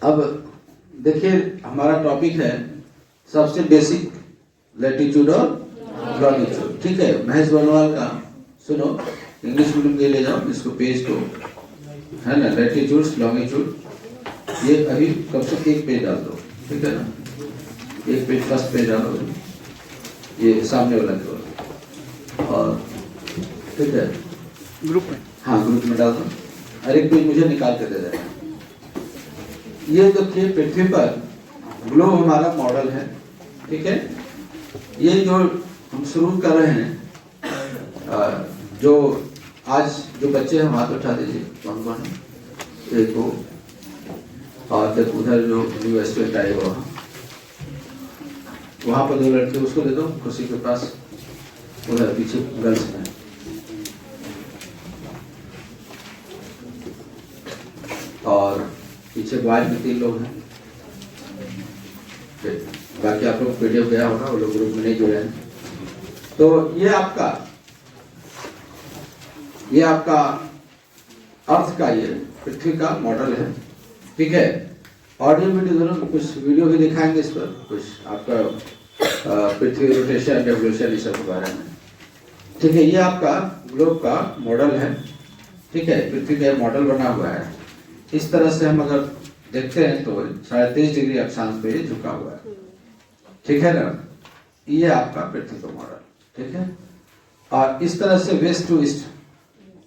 अब देखिए हमारा टॉपिक है सबसे बेसिक लैटिट्यूड और लॉन्गिट्यूड। ठीक है, महेश बनवाल का सुनो, इंग्लिश मीडियम के ले जाओ इसको, पेज को है ना, लैटिट्यूड लॉन्गिट्यूड, ये अभी कम से कम एक पेज डाल दो, ठीक है ना, एक पेज फर्स्ट पेज डालो, ये सामने वाला केवल, और ठीक है ग्रुप में, हाँ ग्रुप में डाल दो, हर एक पेज मुझे निकाल के दे देना। ये देखिए पृथ्वी पर ग्लोब हमारा मॉडल है, ठीक है। ये जो हम शुरू कर रहे हैं, जो आज जो बच्चे हैं हाथ उठा दीजिए, कौन कौन है, एक को, और जब उधर जो न्यू स्टूडेंट आए वहाँ पर 2 लड़के, उसको दे दो खुशी के पास, उधर पीछे गर्ल्स में, और पीछे बॉयज में 3 लोग हैं, बाकी आप लोग पीडीएफ गया होगा, वो लोग ग्रुप में नहीं जुड़े हैं। तो ये आपका अर्थ का ये पृथ्वी का मॉडल है, ठीक है। ऑडियो वीडियो दोनों, कुछ वीडियो भी दिखाएंगे इस पर, कुछ आपका पृथ्वी रोटेशन रेवोल्यूशन इस सब के बारे में, ठीक है। ये आपका ग्लोब का मॉडल है, ठीक है, पृथ्वी का मॉडल बना हुआ है। इस तरह से हम अगर देखते हैं तो 23.5 डिग्री अक्षांश पे झुका हुआ है, ठीक है ना। ये आपका पृथ्वी का मॉडल, ठीक है। और इस तरह से वेस्ट टू ईस्ट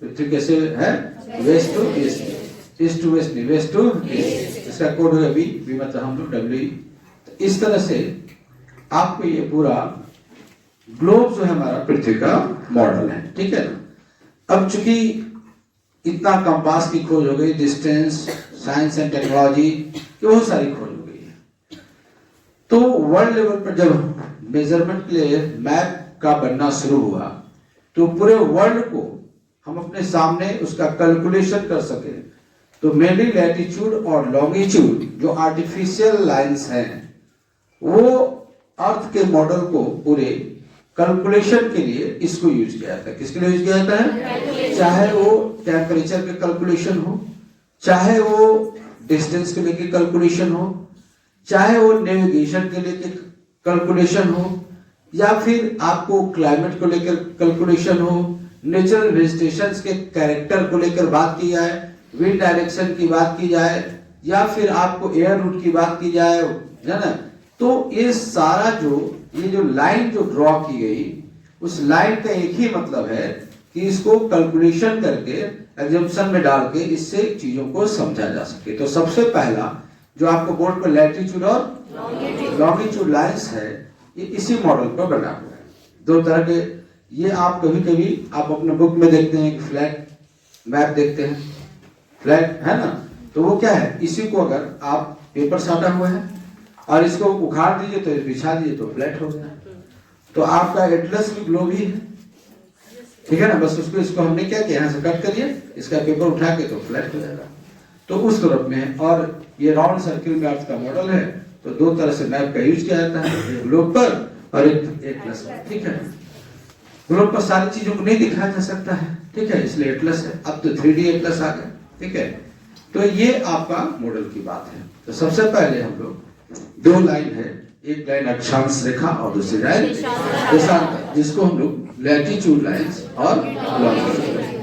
पृथ्वी कैसे है, west to east, east to west नहीं, वेस्ट टू ईस्ट, इसका कोड है बी मतलब हम लोग डब्ल्यू। तो इस तरह से आपको ये पूरा ग्लोब जो है हमारा पृथ्वी का मॉडल है, ठीक है ना। अब चूंकि इतना कंपास की खोज हो गई, डिस्टेंस, साइंस एंड टेक्नोलॉजी की बहुत सारी खोज हो गई है, तो वर्ल्ड लेवल पर जब मेजरमेंट के लिए मैप का बनना शुरू हुआ तो पूरे वर्ल्ड को हम अपने सामने उसका कैलकुलेशन कर सके। तो मेनली लैटिट्यूड और लॉन्गिट्यूड जो आर्टिफिशियल लाइंस हैं, वो अर्थ के मॉडल को पूरे कैलकुलेशन के लिए इसको यूज किया जाता है। किसके लिए यूज किया जाता है? चाहे वो टेम्परेचर के कैलकुलेशन हो, चाहे वो डिस्टेंस के लेके कैलकुलेशन हो, चाहे वो नेविगेशन के लेके कैलकुलेशन हो, या फिर आपको क्लाइमेट को लेकर कैलकुलेशन हो, नेचुरल वेजिटेशंस के कैरेक्टर को लेकर बात की जाए, विंड डायरेक्शन की बात की जाए, या फिर आपको एयर रूट की बात की जाए, है ना। तो ये सारा ये जो लाइन जो ड्रॉ की गई, उस लाइन का एक ही मतलब है कि इसको कैलकुलेशन करके एग्जाम्पशन में डाल के इससे चीजों को समझा जा सके। तो सबसे पहला जो आपको बोर्ड पर लैटिट्यूड और लॉन्गिट्यूड लाइंस है, ये इसी मॉडल पर बना हुआ है। 2 तरह के, ये आप कभी कभी आप अपने बुक में देखते हैं, फ्लैट मैप देखते हैं, फ्लैट है ना, तो वो क्या है, इसी को अगर आप पेपर साटा हुआ है और इसको उखाड़ दीजिए तो बिछा दीजिए तो फ्लैट हो गया। तो आपका एटलस भी ग्लोब ही है, ठीक है ना। बस उसको इसको हमने क्या किया, यहाँ से कट करिए, इसका पेपर उठा के तो फ्लैट हो जाएगा। तो उस तरफ में है, और ये राउंड सर्किल में अर्थ का मॉडल है। तो 2 तरह से मैप का यूज किया जाता है, एक ग्लोब पर और एक एटलस पर, ठीक है। ग्लोब पर सारी चीजों को नहीं दिखाया जा सकता है, ठीक है, इसलिए एटलस है। अब तो 3D एटलस आ गया, ठीक है। तो ये आपका मॉडल की बात है। तो सबसे पहले हम लोग 2 लाइन है, एक लाइन अक्षांश रेखा और दूसरी लाइन देशांतर, जिसको हम लोग लैटिट्यूड लाइंस और लॉन्गिट्यूड,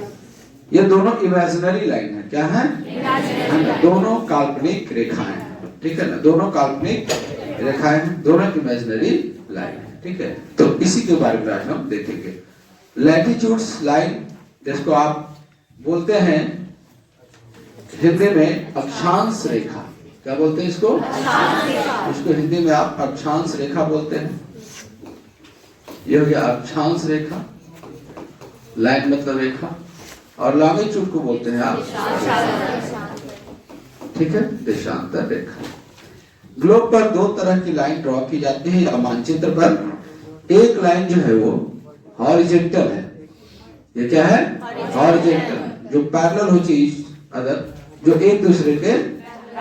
ये दोनों इमेजिनरी लाइन है। क्या है? दोनों काल्पनिक रेखाएं हैं, ठीक है ना, दोनों काल्पनिक रेखाएं हैं, दोनों इमेजिनरी लाइन है, ठीक है। तो इसी के बारे में आज हम देखेंगे। लैटिट्यूड्स लाइन, जिसको आप बोलते हैं हिंदी में अक्षांश रेखा, क्या बोलते हैं इसको? इसको हिंदी में आप अक्षांश रेखा बोलते हैं। ये हो गया अक्षांश रेखा, लाइन मतलब रेखा, और लॉन्गिट्यूड को बोलते हैं आप, ठीक है, देशांतर रेखा। ग्लोब पर 2 तरह की लाइन ड्रॉ की जाती है या मानचित्र पर। एक लाइन जो है वो हॉरिजॉन्टल है, ये क्या है? हॉरिजॉन्टल, जो पैरेलल होती है अदर, जो एक दूसरे के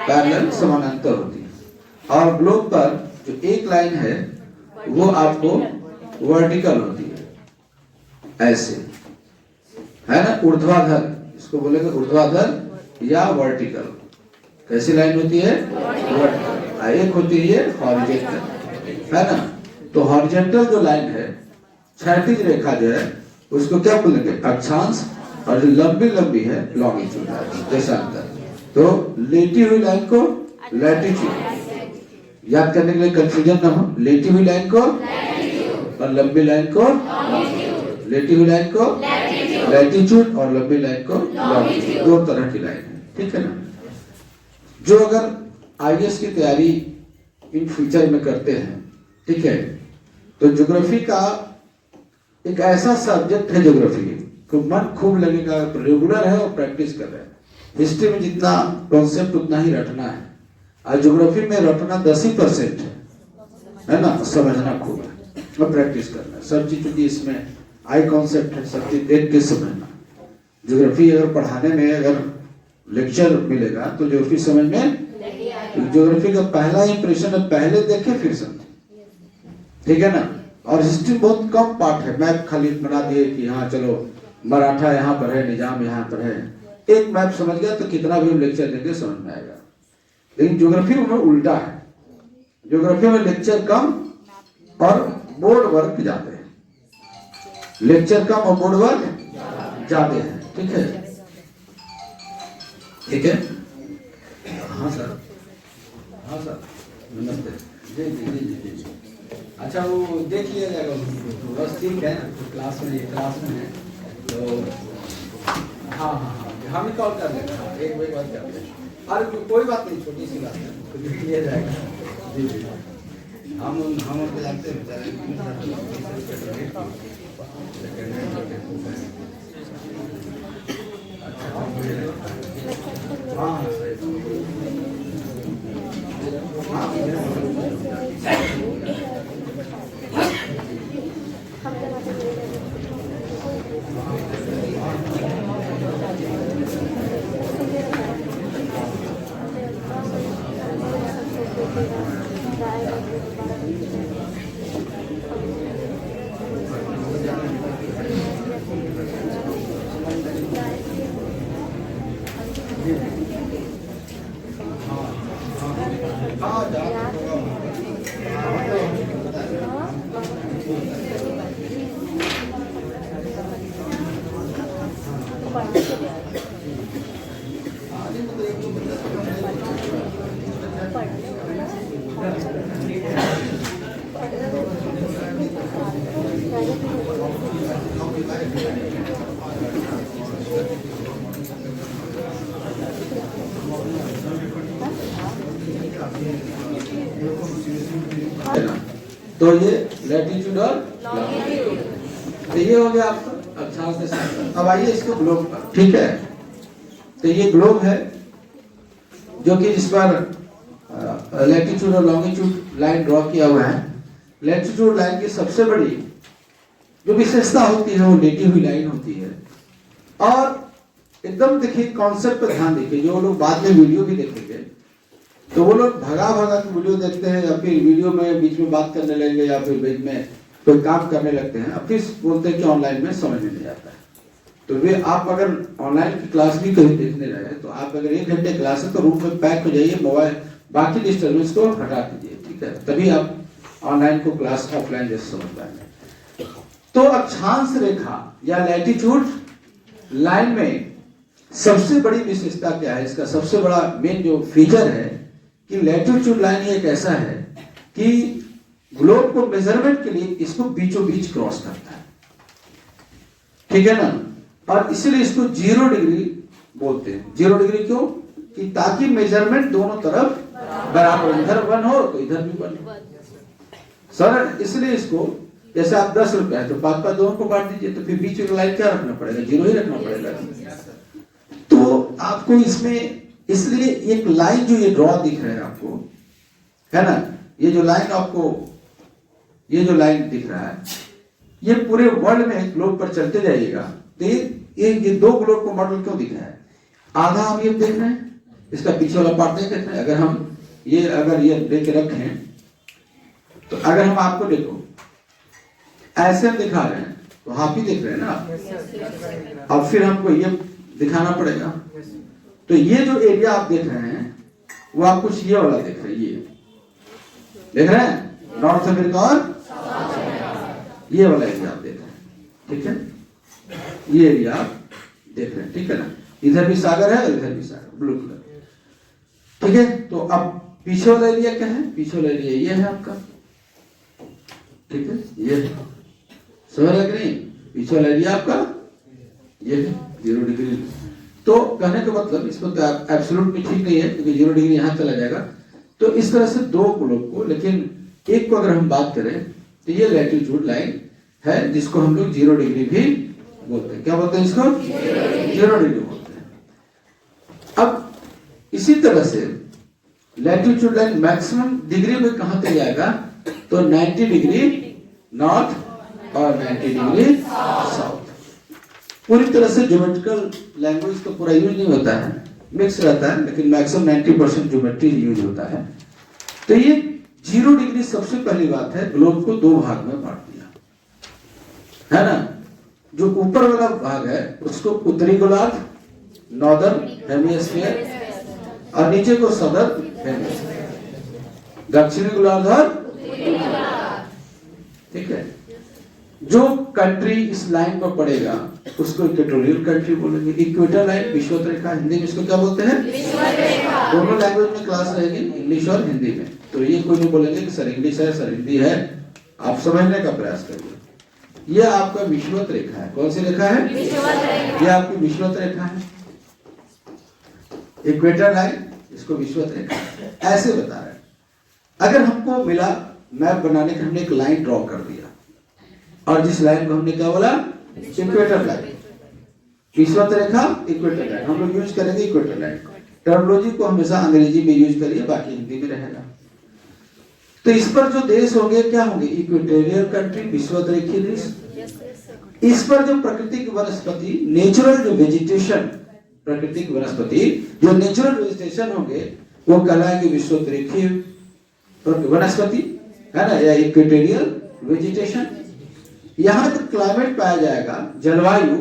पैरेलल समानांतर होती है। और ग्लोब पर जो एक लाइन है वो आपको वर्टिकल होती है, ऐसे, है ना, ऊर्ध्वाधर, इसको बोलेंगे ऊर्ध्वाधर या वर्टिकल, कैसी लाइन होती है? वर्टिकल। एक होती है हॉरिजॉन्टल, है ना? तो हॉरिजॉन्टल जो लाइन है, क्षैतिज रेखा जो है, उसको क्या बोलेंगे? अक्षांश। और जो लंबी लंबी है लॉन्गिट्यूडनल, देशांतर। तो लेटी हुई लाइन को लैटिट्यूड, याद करने के लिए कंफ्यूजन ना हो। लेटी हुई लाइन को और लंबी लाइन को, लेटी हुई लाइन को लैटिट्यूड और लंबी लाइन को लॉन्गिट्यूड, दो तरह की लाइन है, ठीक है ना? जो अगर आईएएस की तैयारी इन फ्यूचर में करते हैं, ठीक है, तो ज्योग्राफी का एक ऐसा सब्जेक्ट है, ज्योग्राफी को मन खूब लगेगा, रेगुलर है और प्रैक्टिस कर रहे हैं। हिस्ट्री में जितना कॉन्सेप्ट उतना ही रटना है, और ज्योग्राफी में रटना 10% है ना, समझना खूब है और प्रैक्टिस करना है। सब चीज क्योंकि इसमें आई कॉन्सेप्ट है, सब चीज देख के समझना। ज्योग्राफी अगर पढ़ाने में अगर लेक्चर मिलेगा तो ज्योग्राफी समझ में, ज्योग्राफी का पहला इंप्रेशन है, पहले देखे फिर समझे, ठीक है ना? और हिस्ट्री बहुत कम पार्ट है, मैप खाली बना दिए कि हाँ चलो मराठा यहाँ पर है, निजाम यहाँ पर है, एक मैप समझ गया तो कितना भी हम लेक्चर देंगे समझ में आएगा। लेकिन ज्योग्राफी में उल्टा है, ज्योग्राफी में लेक्चर कम और बोर्ड वर्क ज्यादा है, लेक्चर कम और बोर्ड वर्क ज्यादा है, ठीक है? ठीक है? हाँ सर, हाँ सर, नमस्ते। जी जी जी जी जी। अच्छा, वो देख लिया जाएगा, बस ठीक है, क्लास में है तो हाँ हाँ हाँ, हम ही कॉल कर देंगे, एक बजे बात कर देंगे। अरे कोई बात नहीं, छोटी सी बात है, तो देख लिया जाएगा। जी जी, हम उनको जानते हैं। हाँ तो ये लैटिट्यूड और लॉन्गिट्यूड, तो ये हो गया आपका अक्षांश के साथ। अब आइए इसको ग्लोब पर, ठीक है? तो ये ग्लोब है जो कि जिस पर लैटिट्यूड और लॉन्गिट्यूड लाइन ड्रॉ किया हुआ है। लैटिट्यूड लाइन की सबसे बड़ी जो विशेषता होती है वो लेटी हुई लाइन होती है। और एकदम देखिए कॉन्सेप्ट पर ध्यान देखिए, जो लोग बाद में वीडियो भी देखेंगे तो वो लोग भगा के वीडियो देखते हैं, या फिर वीडियो में बीच में बात करने लगेंगे, या फिर बीच में कोई काम करने लगते हैं, अब फिर बोलते हैं कि ऑनलाइन में समझ में नहीं आता है। तो वे आप अगर ऑनलाइन की क्लास भी कहीं देखने रहे तो आप अगर 1 घंटे क्लास है तो रूम में पैक हो जाइए, मोबाइल बाकी डिस्टर्बेंस को हटा दीजिए, ठीक है? तभी आप ऑनलाइन को क्लास ऑफलाइन जैसे समझ पाएंगे। तो अक्षांश रेखा या लैटिट्यूड लाइन में सबसे बड़ी विशेषता क्या है? इसका सबसे बड़ा मेन जो फीचर है कि लैटिट्यूड लाइन एक ऐसा है कि ग्लोब को मेजरमेंट के लिए इसको बीचों बीच क्रॉस करता है, ठीक है ना? और इसलिए इसको 0 डिग्री बोलते हैं। 0 डिग्री क्यों? कि ताकि मेजरमेंट दोनों तरफ बराबर, इधर 1 हो तो इधर भी 1 हो। सर इसलिए इसको, जैसे आप 10 रुपए है तो 5 दोनों को बांट दीजिए, तो फिर बीच में लाइन क्या रखना पड़ेगा? 0 ही रखना पड़ेगा। तो आपको इसमें इसलिए एक लाइन जो ये ड्रॉ दिख रहा है आपको, है ना, ये जो लाइन आपको, ये जो लाइन दिख रहा है, ये पूरे वर्ल्ड में ग्लोब पर चलते जाइएगा तो ये 2 ग्लोब को मॉडल क्यों दिख रहा है? आधा हम ये देख रहे हैं, इसका पीछे वाला पार्ट नहीं देख रहे हैं। अगर हम ये लेके रखें तो अगर हम आपको देखो ऐसे हम दिखा रहे हैं तो हाफ ही देख रहे हैं ना आप। अब फिर हमको ये दिखाना पड़ेगा। तो ये जो एरिया आप देख रहे हैं वो आप कुछ ये वाला देख रहे हैं, ये देख रहे हैं, नॉर्थ अमेरिका और ये वाला एरिया आप देख रहे हैं, ठीक है, ये एरिया आप देख रहे हैं, ठीक है ना, इधर भी सागर है और इधर भी सागर, ब्लू कलर, ठीक है। तो अब पीछे वाला एरिया क्या है, पीछे वाला एरिया ये है आपका, ठीक है, ये समझ लग नहीं, पीछे वाला एरिया आपका ये है 0 डिग्री। तो कहने का मतलब इसमें तो एब्सोल्यूट में ठीक नहीं है क्योंकि 0 डिग्री यहां चला जाएगा। तो इस तरह से दो ग्लोब को, लेकिन एक को अगर हम बात करें तो ये लैटिट्यूड लाइन है जिसको हम लोग 0 डिग्री भी बोलते हैं। क्या बोलते हैं इसको? 0 डिग्री बोलते हैं। अब इसी तरह से लैटिट्यूड लाइन मैक्सिमम डिग्री में कहां तक जाएगा, तो 90 डिग्री नॉर्थ और 90 डिग्री साउथ। पूरी तरह से ज्योमेट्रिकल लैंग्वेज तो पूरा यूज नहीं होता है, मिक्स रहता है, लेकिन मैक्सिमम 90% ज्योमेट्री यूज होता है। तो ये 0 डिग्री सबसे पहली बात है, ग्लोब को दो भाग में बांट दिया है ना। जो ऊपर वाला भाग है उसको उत्तरी गोलार्ध नॉर्दर्न हेमिस्फीयर और नीचे को सदर्न हेमिस्फीयर, दक्षिणी गोलार्ध और ठीक है। जो कंट्री इस लाइन पर पड़ेगा उसको इक्वेटोरियल कंट्री बोलेंगे। इक्वेटर लाइन विषुवत रेखा, हिंदी में इसको क्या बोलते हैं? दोनों लैंग्वेज में क्लास रहेगी, इंग्लिश और हिंदी में। तो ये कोई नहीं बोलेंगे कि सर इंग्लिश है सर हिंदी है, आप समझने का प्रयास करिए। ये आपका विषुवत रेखा है। कौन सी रेखा है? ये आपकी विषुवत रेखा है, इक्वेटर लाइन, इसको विषुवत रेखा ऐसे बता रहे हैं। अगर हमको मिला मैप बनाने का, हमने एक लाइन ड्रॉ कर दिया और जिस लाइन को हमने क्या बोला? इक्वेटर लाइन, विषुवत रेखा, इक्वेटर लाइन। हम लोग यूज करेंगे इक्वेटर लाइन। टर्मिनोलॉजी को हमेशा अंग्रेजी में यूज करिए, बाकी हिंदी में रहेगा। तो इस पर जो देश होंगे क्या होंगे? इक्वेटोरियल कंट्री, विषुवत रेखीय देश। इस पर जो प्राकृतिक वनस्पति, नेचुरल जो वेजिटेशन, प्राकृतिक वनस्पति जो नेचुरल वेजिटेशन होंगे वो कहलाएंगे विषुवत रेखीय वनस्पति, है ना, या इक्वेटोरियल वेजिटेशन। यहाँ तक क्लाइमेट पाया जाएगा, जलवायु,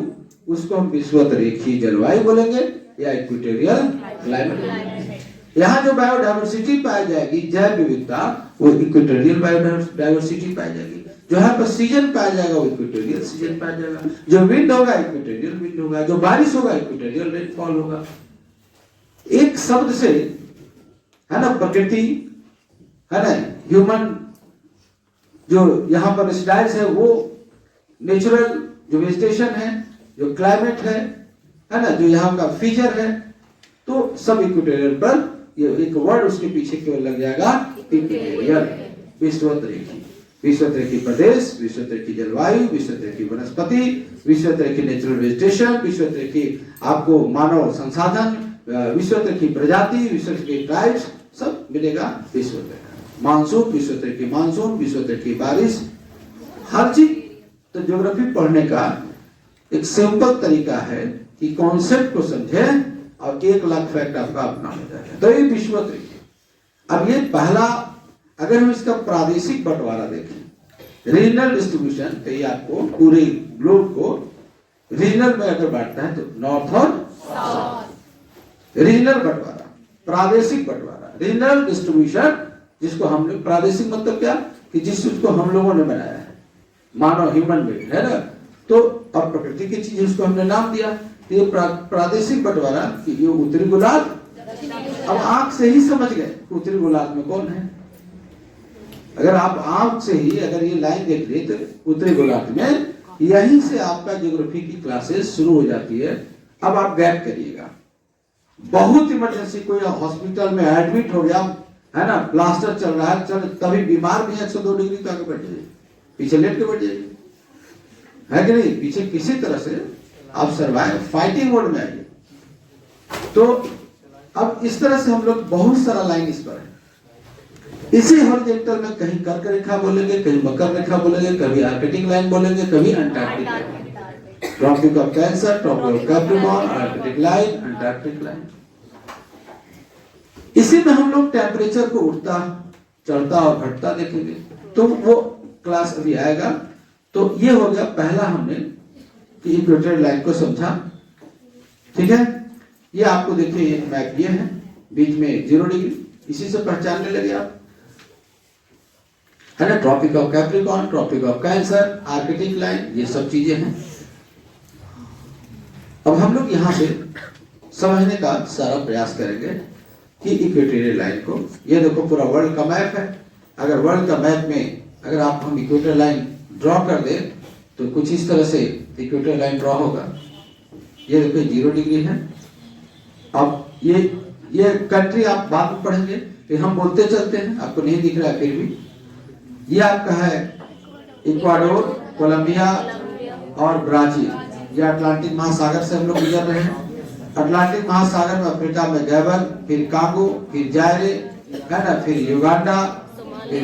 उसको हम विषुवत रेखीय जलवायु बोलेंगे या इक्वेटोरियल क्लाइमेट। यहाँ जो बायोडायवर्सिटी पाई जाएगी, जैव विविधता, वो इक्वेटोरियल बायोडायवर्सिटी पाई जाएगी। जो यहाँ पर सीजन पाया जाएगा वो इक्वेटोरियल सीजन पाया जाएगा। जो विंड होगा इक्वेटोरियल विंड होगा, जो बारिश होगा इक्वेटोरियल रेनफॉल होगा। एक शब्द से, है ना, प्रकृति, है ना, ह्यूमन जो यहाँ पर स्टाइल्स है, वो नेचुरल जो वेजिटेशन है, जो क्लाइमेट है ना, जो यहाँ का फीचर है, तो सब इक्वेटोरियल पर ये एक वर्ड उसके पीछे केवल लग जाएगा, इक्वेटोरियल, विषुवत रेखीय। विषुवत रेखीय प्रदेश, विषुवत रेखीय जलवायु, विषुवत रेखीय वनस्पति, विषुवत रेखीय नेचुरल वेजिटेशन, विषुवत रेखीय आपको मानव संसाधन, विषुवत रेखीय प्रजाति, विषुवत रेखीय ट्राइब्स, सब मिलेगा विषुवत रेखा। मानसून, विषुवत रेखीय मानसून, विषुवत रेखीय बारिश, हर चीज। तो ज्योग्राफी पढ़ने का एक सिंपल तरीका है कि कॉन्सेप्ट को समझे और 1 लाख फैक्ट आपका अपना हो जाएगा। तो ये विषुवत रेखा। अब ये पहला, अगर हम इसका प्रादेशिक बंटवारा देखें, रीजनल डिस्ट्रीब्यूशन, तो ये आपको पूरे ग्लोब को रीजनल में अगर बांटता है तो नॉर्थ और साउथ। रीजनल बंटवारा, प्रादेशिक बंटवारा, रीजनल डिस्ट्रीब्यूशन, जिसको हम लोग, प्रादेशिक मतलब क्या कि जिस चीज को हम लोगों ने बनाया है, मानव, ह्यूमन बीइंग, है ना, तो अब प्रकृति की चीज उसको हमने नाम दिया। तो ये प्रादेशिक बंटवारा कि ये उत्तरी गोलार्ध। अब आंख से ही समझ गए उत्तरी गोलार्ध में कौन है। अगर आप आंख से ही अगर ये लाइन देख लिए तो उत्तरी गोलार्ध में, यहीं से आपका ज्योग्राफी की क्लासेस शुरू हो जाती है। अब आप गैप करिएगा, बहुत इमरजेंसी, कोई हॉस्पिटल में एडमिट हो गया, है ना, प्लास्टर चल रहा है, चल तभी बीमार भी 102 डिग्री तो आगे बैठ जाइए, पीछे लेट के बैठ जाइए, है कि नहीं, पीछे किसी तरह से आप सर्वाइव, फाइटिंग मोड में आइए। तो अब इस तरह से हम लोग बहुत सारा लाइन इस पर है। इसी हॉरिजॉन्टल में कहीं कर्क रेखा बोलेंगे, कहीं मकर रेखा बोलेंगे, कभी आर्कटिक लाइन बोलेंगे, कभी antarctic line, tropic of cancer, tropic of capricorn, arctic line, antarctic line. इसी में हम लोग टेम्परेचर को उठता, चढ़ता और घटता देखेंगे, तो वो क्लास अभी आएगा। तो ये हो गया पहला, हमने कि इक्वेटोरियल लाइन को समझा, ठीक है। ये आपको देखिए एक मैप ये है, बीच में 0 डिग्री, इसी से पहचानने लगे आप, है ना। Tropic of capricorn, tropic of cancer, arctic line, ये सब चीजें हैं। अब हम लोग यहाँ से समझने का सारा प्रयास करेंगे कि इक्वेटोरियल लाइन को, ये देखो पूरा वर्ल्ड का मैप है। अगर वर्ल्ड का मैप में अगर आप हम इक्वेटोरियल लाइन ड्रॉ कर दे तो कुछ इस तरह से इक्वेटोरियल लाइन ड्रॉ होगा। ये देखो 0 डिग्री है। अब ये कंट्री आप बाद में पढ़ेंगे, तो हम बोलते चलते हैं, आपको नहीं दिख रहा है फिर भी। ये आपका है इक्वाडोर, कोलंबिया और ब्राजील। ये अटलांटिक महासागर से हम लोग गुजर रहे हैं। अटलांटिक महासागर में अफ्रीका में गैबन, फिर कांगो, फिर जायरे, है ना, फिर युगांडा, फिर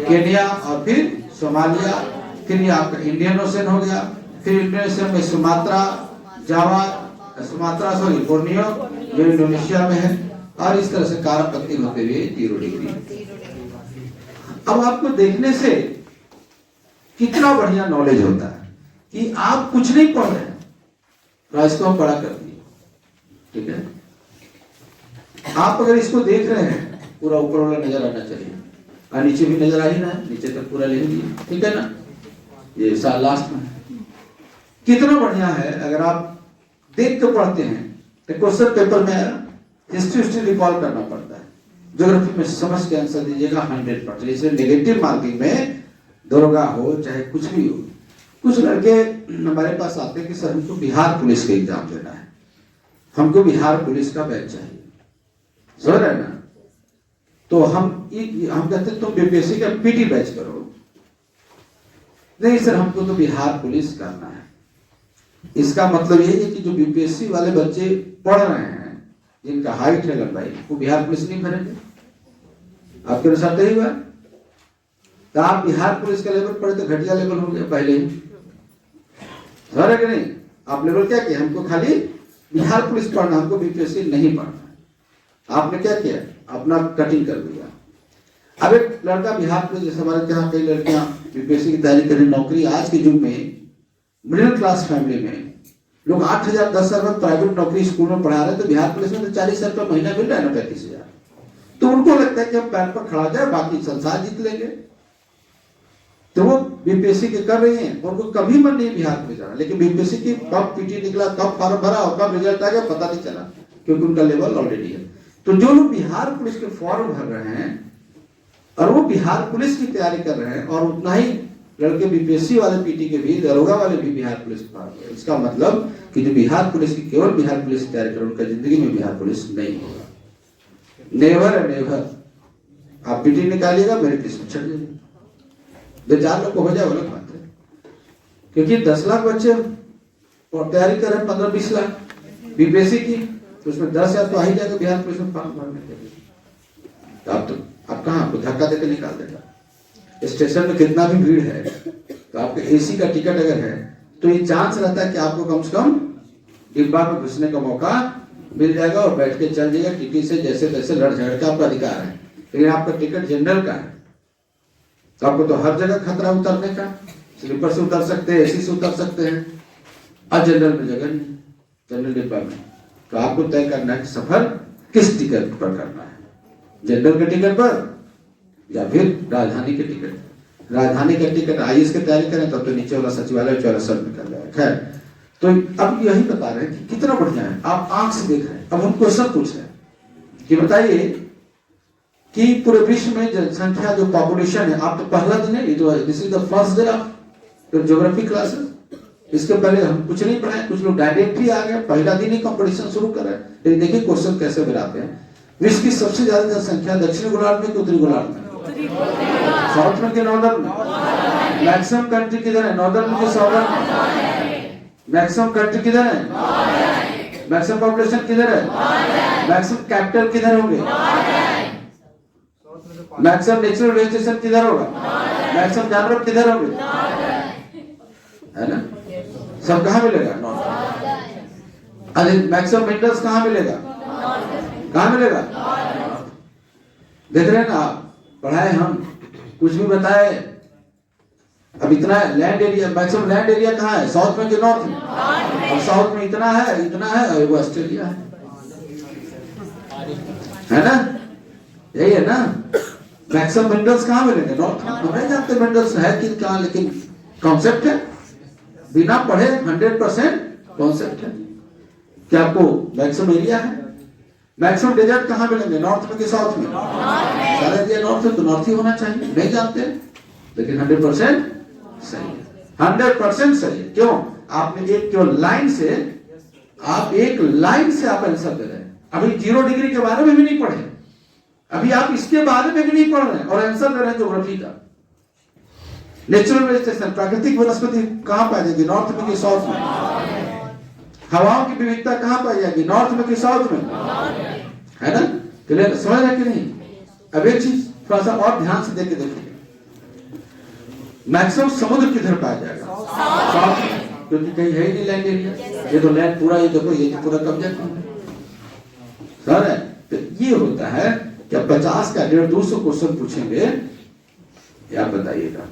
केनिया और फिर सोमालिया। फिर ये आपका इंडियन ओशन हो गया। फिर इंडियन ओशन में बोर्नियो जो इंडोनेशिया में है, और इस तरह से कारपत्ती होते हुए 0 डिग्री। अब आपको देखने से कितना बढ़िया नॉलेज होता है कि आप कुछ नहीं पढ़ रहे हैं, इसको हम पढ़ा कर दिए, ठीक है। आप अगर इसको देख रहे हैं, पूरा ऊपर वाला नजर आना चाहिए, और नीचे भी नजर आ ही ना है, नीचे तक पूरा ले लीजिए, ठीक है ना। ये साल लास्ट में कितना बढ़िया है। अगर आप देख के पढ़ते हैं तो क्वेश्चन पेपर में हिस्ट्री रिकॉल करना पड़ता है, ज्योग्राफी में समझ के आंसर दीजिएगा 100%। इसलिए नेगेटिव मार्किंग में दरोगा हो चाहे कुछ भी हो, कुछ लड़के हमारे पास आते हैं कि सर हमको बिहार पुलिस का एग्जाम देना है, हमको बिहार पुलिस का बैच चाहिए, समझ रहे ना। तो हम कहते तुम बीपीएससी का पीटी बैच करो। नहीं सर, हमको तो बिहार पुलिस करना है। इसका मतलब ये है कि जो बीपीएससी वाले बच्चे पढ़ रहे हैं, जिनका हाइट है, लंबाई, वो बिहार पुलिस नहीं भरेंगे। आपके अनुसार तो ही हुआ। तो आप बिहार पुलिस का लेवल पढ़े तो घटिया लेवल हो गया पहले ही, समझ रहे नहीं। आप लेवल क्या किया, हमको खाली बिहार पुलिस पढ़ना, हमको बीपीएससी नहीं पढ़ना। आपने क्या किया, अपना कटिंग कर दिया। अब एक लड़का बिहार पुलिस, जैसे हमारे यहाँ कई लड़कियां बीपीएससी की तैयारी करें, नौकरी आज के युग में मिडिल क्लास फैमिली में लोग 8,000 10,000 में प्राइवेट नौकरी स्कूल में पढ़ा रहे हैं, तो बिहार पुलिस में तो 40,000 रुपये महीना मिल रहा है ना, 35,000। तो उनको लगता है कि हम पैर पर खड़ा जाए, बाकी संसार जीत लेंगे। तो वो बीपीएससी के कर रही हैं, उनको कभी मन नहीं बिहार पुलिस जाना। लेकिन बीपीएससी की कब पीटी निकला, कब फॉर्म भरा और कब रिजल्ट आ गया पता नहीं चला, क्योंकि उनका लेवल ऑलरेडी है। तो जो लोग बिहार पुलिस के फॉर्म भर रहे हैं और वो बिहार पुलिस की तैयारी कर रहे हैं, और उतना ही लड़के बीपीएससी वाले पीटी के भी, दरोगा वाले भी बिहार पुलिस फॉर्म भर, इसका मतलब कि जो बिहार पुलिस की केवल बिहार पुलिस की तैयारी कर, उनका जिंदगी में बिहार पुलिस नहीं होगा। नेवर है नेवर। आप पीटी निकालिएगा, मेरे किस्मत छट जाएगी। 2-4 लोग को हो जाए अलग बात है, क्योंकि 10 लाख बच्चे और तैयारी कर रहे हैं 15-20 लाख बीपीएससी की, तो उसमें 10,000 तो आ ही जाएगा बिहार पुलिस में फॉर्म भरने के लिए। तो आप कहाँ आपको धक्का देकर निकाल देगा। स्टेशन में कितना भी भीड़ है, तो आपके एसी का टिकट अगर है तो ये चांस रहता है कि आपको कम से कम डिब्बा में घुसने का मौका मिल जाएगा, और बैठ के चल जाइएगा टीटी से, जैसे तैसे लड़ झगड़ का आपका अधिकार है। लेकिन आपका टिकट जनरल का है, तो आपको तो हर जगह खतरा उतरने का, स्लीपर से उतर सकते हैं, एसी से उतर सकते हैं, और जनरल में जगह नहीं, जनरल डिब्बा में। तो आपको तय करना है कि सफर किस टिकट पर करना है, जनरल के टिकट पर या फिर राजधानी के टिकट। राजधानी का टिकट आईएएस की तैयारी करें तब तो नीचे वाला सचिवालय वाला सब निकल जाए। खैर, तो अब यही बता रहे हैं कि कितना बढ़िया है, आप आंख से देख रहे हैं। अब हम क्वेश्चन पूछ रहे हैं कि बताइए कि पूरे विश्व में जनसंख्या जो पॉपुलेशन है, आप तो पहला दिन है, this is the first day of geography classes. इसके पहले हम कुछ नहीं पढ़ाए, कुछ लोग डायरेक्ट ही आ गए, पहला दिन ही कंपटीशन शुरू कर रहे हैं। लेकिन देखिए क्वेश्चन कैसे बनाते हैं। विश्व की सबसे ज्यादा जनसंख्या दक्षिणी गोलार्ध में कि उत्तरी गोलार्ध में? साउथ में कि नॉर्दर्न में? मैक्सिमम कंट्री किधर है, नॉर्दर्न में कि साउदर्न में? मैक्सिमम कंट्री किधर है, मैक्सिमम पॉपुलेशन किधर है, मैक्सिमम कैपिटल किधर होंगे, मैक्सिमम नेचुरल वेजिटेशन किधर होगा, मैक्सिमम जानवर किधर होंगे, है ना। सब कहाँ मिलेगा, नॉर्थ। अरे मैक्सिमम मिनरल्स कहाँ मिलेगा, कहाँ मिलेगा? देख रहे हैं ना आप, पढ़ाए हम, कुछ भी बताए। अब इतना land area, maximum land area कहाँ है, साउथ में कि नॉर्थ में? और साउथ में इतना है और वो ऑस्ट्रेलिया है। है ना, यही है ना। मैक्सिमम मिनरल्स कहाँ मिलेंगे? नॉर्थ में। हम नहीं जानते मिनरल्स है कि कहाँ, लेकिन कॉन्सेप्ट है, बिना पढ़े 100% कॉन्सेप्ट है कि आपको मैक्सिमम एरिया है। मैक्सिमम डेजर्ट कहाँ मिलेंगे? नॉर्थ में कि साउथ में? सारे दिया नॉर्थ में, तो नॉर्थ ही होना चाहिए। नहीं जानते, लेकिन 100% सही है, 100% सही है। क्यों? आपने एक केवल लाइन से, आप एक लाइन से आप आंसर दे रहे हैं। अभी 0 डिग्री के बारे में भी नहीं पढ़े, अभी आप इसके बारे में भी नहीं पढ़ रहे हैं और आंसर दे रहे हैं ज्योग्राफी का। नेचुरल वेजिटेशन, प्राकृतिक वनस्पति कहां पाई जाएगी? नॉर्थ में कि साउथ में? हवाओं की विविधता कहां पाई जाएगी? नॉर्थ में कि साउथ में? है ना, क्लियर? समझ रहे कि नहीं? अब एक चीज थोड़ा सा और ध्यान से देख के देखिए, मैक्सिमम समुद्र किधर पाया जाएगा? साउथ में, क्योंकि कहीं है ही नहीं लैंड एरिया। ये तो लैंड पूरा, ये देखो, ये तो पूरा कब्जा कर है सर है। तो ये होता है कि 50 का 150-200 क्वेश्चन पूछेंगे, या बताइएगा,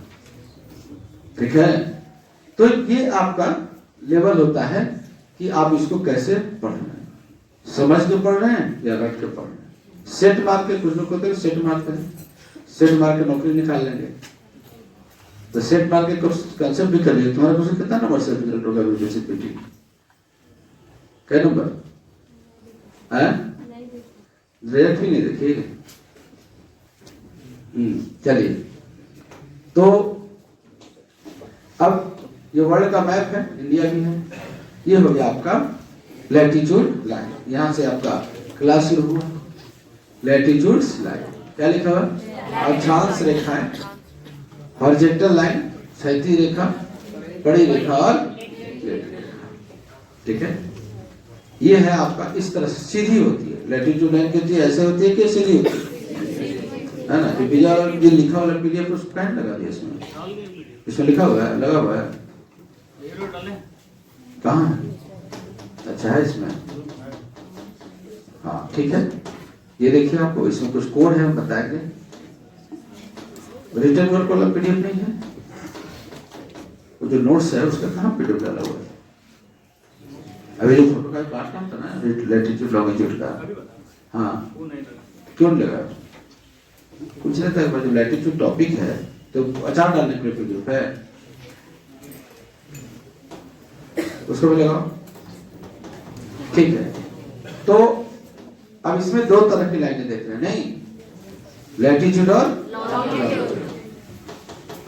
ठीक है। तो ये आपका लेवल होता है कि आप इसको कैसे पढ़ रहे हैं, समझ के पढ़ रहे हैं या रट के पढ़ रहे हैं। सेट मार के, कुछ लोग कहते हैं सेट मार करें, सेट मार के नौकरी निकाल लेंगे, तो सेट मार के कंसेप्ट भी करिए। तुम्हारा क्वेश्चन कितना नंबर से रिजल्ट होगा? बेसिक पीटी क्या नंबर है? डायरेक्ट भी नहीं देखिएगा। चलिए, तो अब ये वर्ल्ड का मैप है, इंडिया भी है। ये हो गया आपका लैटिट्यूड लाइन, यहां से आपका क्लास शुरू हुआ। लैटिट्यूड लाइन क्या लिखा हुआ? अक्षांश रेखाएं, हॉरिजॉन्टल लाइन क्षैतिज रेखा, बड़ी रेखा और ठीक है। ये है आपका, इस तरह से सीधी होती है लैटिट्यूड लाइन। कहती है ऐसे होती है कि सीधी होती है ना। पिज्जा और ये लिखा हुआ पीडीएफ उस पेन लगा दिया इसमें, इसमें लिखा हुआ है, लगा हुआ है कहाँ है? अच्छा है इसमें, हाँ ठीक है। ये देखिए, आपको इसमें कुछ कोड है, हम बताएंगे। रिटर्न वर्क वाला पीडीएफ नहीं है, वो जो नोट्स है उसका कहाँ पीडीएफ डाला हुआ है? अभी जो फोटो का पार्ट था ना, लैटिट्यूड लॉन्गिट्यूड का, हाँ क्यों नहीं लगा? कुछ नहीं था, जो लैटिट्यूड टॉपिक है तो अचार डालने के लिए पीडीएफ है, उसको भी लगाओ, ठीक है। तो अब इसमें 2 तरह की लाइनें देख रहे हैं, नहीं, लैटिट्यूड और लॉन्गिट्यूड।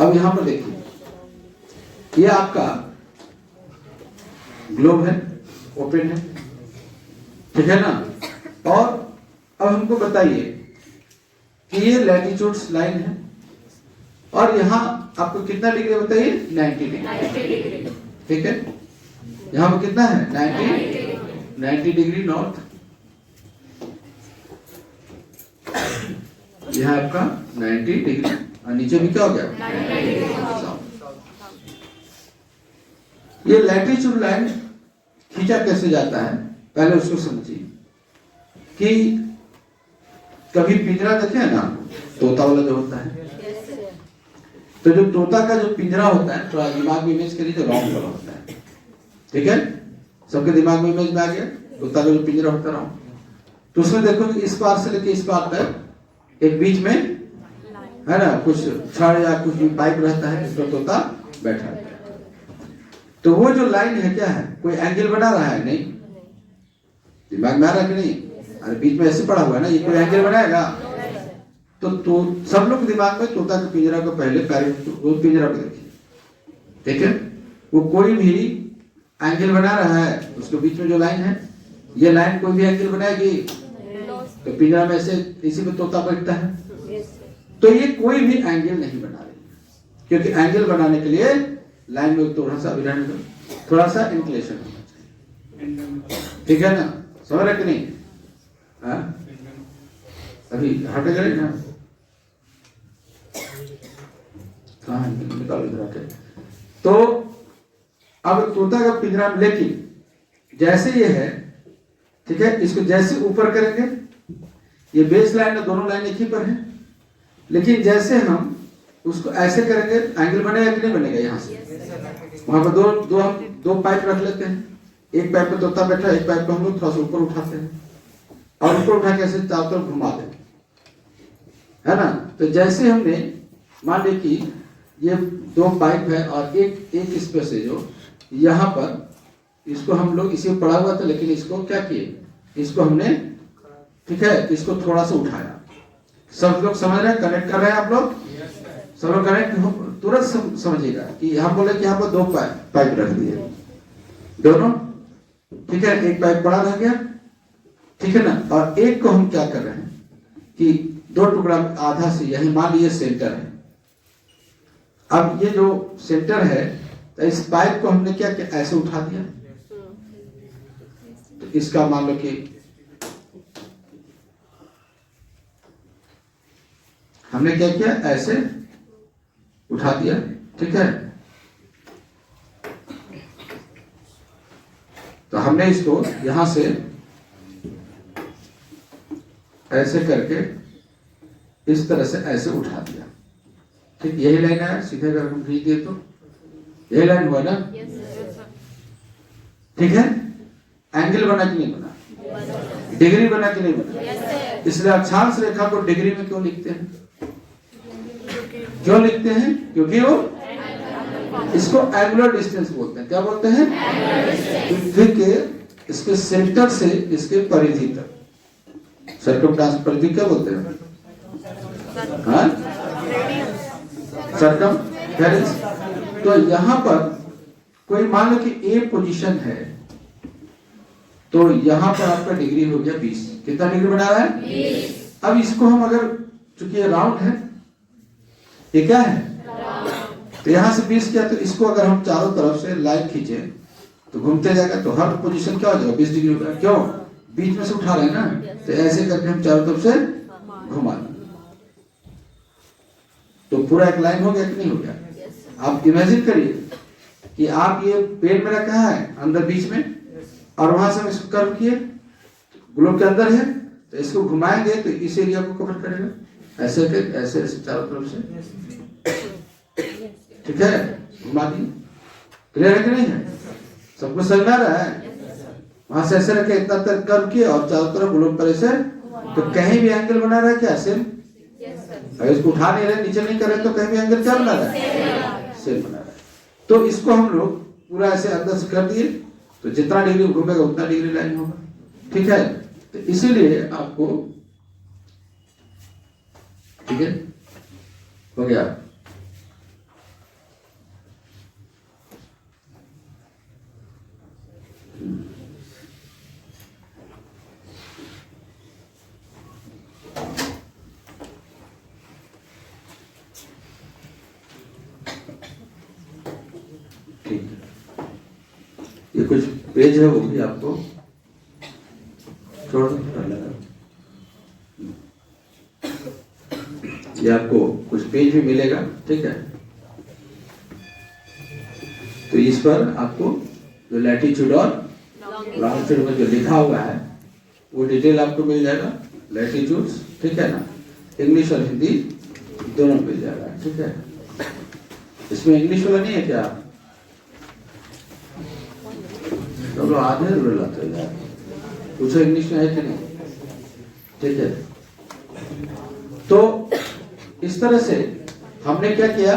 अब यहां पर देखिए, ये आपका ग्लोब है, ओपन है, ठीक है ना। और अब हमको बताइए कि ये लैटिट्यूड लाइन है और यहां आपको कितना डिग्री बताइए? 90 डिग्री, ठीक है। यहां पर कितना है? 90 डिग्री नॉर्थ, यह आपका 90 डिग्री, और नीचे भी क्या हो गया? 90 डिग्री। ये लैटिट्यूड लाइन खींचा कैसे जाता है, पहले उसको समझिए। कि कभी पिंजरा देखे ना, तोता वाला जो होता है, तो जो तोता का जो पिंजरा होता है, थोड़ा दिमाग में इमेज करिए, तो राउंड वाला होता है, ठीक है। सबके दिमाग में इमेज में आ गया, तोता का जो पिंजरा होता है राउंड। तो उसमें देखो इस पार से लेके इस पार तक एक बीच में है ना, कुछ छड़ या कुछ भी पाइप रहता है, जिसमें तोता बैठा है। तो वो जो लाइन है क्या है? कोई एंगल बना रहा है? नहीं, दिमाग में आ रहा है कि नहीं? अरे बीच में ऐसे पड़ा हुआ है ना, ये कोई एंगल बनाएगा? तो सब लोग दिमाग में तोता के पिंजरा को पहले वो पिंजरा को देखिए, ठीक है। वो कोई भी एंगल बना रहा है, उसके बीच में जो लाइन है, ये लाइन कोई भी एंगल बनाएगी तो पिंजरा में से इसी में तोता बैठता है। तो ये कोई भी एंगल नहीं बना रही, क्योंकि एंगल बनाने के लिए लाइन में थोड़ा सा विधान, थोड़ा सा इंक्लेशन होना चाहिए, ठीक है ना। समझ रहे कि नहीं? अभी हट गए ना, कहाँ निकाल इधर। तो अब तोता का पिंजरा में, लेकिन जैसे ये है, ठीक है, इसको जैसे ऊपर करेंगे, ये बेस लाइन में दोनों लाइन एक ही पर है, लेकिन जैसे हम उसको ऐसे करेंगे, एंगल बनेगा कि नहीं बनेगा? यहाँ से वहां पर दो पाइप रख लेते हैं, एक पाइप पे तोता बैठा है, एक पाइप पे हम लोग थोड़ा सा ऊपर उठाते हैं, और ऊपर उठा के ऐसे चारों तरफ घुमा दें, है ना। तो जैसे हमने मान ली कि ये 2 पाइप है और एक इसमें से जो यहाँ पर इसको हम लोग इसी पड़ा हुआ था, लेकिन इसको क्या किए, इसको हमने, ठीक है, इसको थोड़ा सा उठाया। सब लोग समझ रहे हैं, कनेक्ट कर रहे हैं आप लोग, सब लोग कनेक्ट तुरंत समझिएगा कि हम बोले कि यहाँ पर 2 पाइप रख दिए दोनों, ठीक है, एक पाइप बड़ा रह गया, ठीक है ना। और एक को हम क्या कर रहे हैं कि 2 टुकड़ा आधा से यही मान लीजिए सेंटर है। अब ये जो सेंटर है तो इस पाइप को हमने क्या किया, ऐसे उठा दिया। तो इसका मान लो कि हमने क्या किया, ऐसे उठा दिया, ठीक है। तो हमने इसको यहां से ऐसे करके इस तरह से ऐसे उठा दिया, ठीक। यही लाइन है, सीधे अगर हम खींच दिए तो यही लाइन हुआ ना, ठीक है। एंगल बना कि नहीं बना, डिग्री बना कि नहीं बना। इसलिए अक्षांश रेखा को डिग्री में क्यों लिखते हैं, क्यों लिखते हैं, क्योंकि वो इसको एंगुलर डिस्टेंस बोलते हैं। क्या बोलते हैं, पृथ्वी के इसके सेंटर से इसके परिधि तक, सर्कमफ्रेंस परिधि क्या बोलते हैं, हाँ, सर्कमफ्रेंस। तो यहां पर कोई मान लो कि ए पोजीशन है, तो यहां पर आपका डिग्री हो गया 20। कितना डिग्री बना रहा है, 20। अब इसको हम अगर, चूंकि ये राउंड है, ये क्या है, तो यहां से 20 किया, तो इसको अगर हम चारों तरफ से लाइन खींचे तो घूमते जाएगा, तो हर पोजीशन क्या हो जाएगा, 20 डिग्री होगा। क्यों, बीच में से उठा रहे हैं ना, तो ऐसे करके हम चारों तरफ से घुमा दें, तो पूरा एक लाइन हो गया कि नहीं हो गया। आप इमेजिन करिए कि आप ये पेड़ मेरा कहाँ है, अंदर बीच में, और वहां से हम इसको कर्व किए, ग्लोब के अंदर है, तो इसको घुमाएंगे तो इस एरिया को कवर करेगा, ऐसे ऐसे चारों तरफ से, ठीक है, घुमा दी। क्लियर है कि नहीं है, सबको समझ में आ रहा है। वहां से ऐसे रखे, इतना तक कर्व किए और चारों तरफ ग्लोब पर ऐसे, तो कहीं भी एंगल बना रहा है क्या, सेम। अगर इसको उठा नहीं रहे, नीचे नहीं कर रहे, तो कहीं भी एंगल क्या बना रहा है, सेम बना रहा है। तो इसको हम लोग पूरा ऐसे अंदर से कर दिए, तो जितना डिग्री घूमेगा उतना डिग्री लाइन होगा, ठीक है। तो इसीलिए आपको, ठीक है, हो गया। ये कुछ पेज है, वो भी आपको छोड़ दो, ये आपको कुछ पेज भी मिलेगा, ठीक है। तो इस पर आपको जो लैटिट्यूड और लॉन्गिट्यूड में जो लिखा हुआ है वो डिटेल आपको मिल जाएगा, लैटिट्यूड्स, ठीक है ना। इंग्लिश और हिंदी दोनों मिल जाएगा, ठीक है। इसमें इंग्लिश वाला नहीं है क्या, तो लोग आधे लाते हैं, पूछो इंग्लिश में है कि नहीं, ठीक है। तो इस तरह से हमने क्या किया,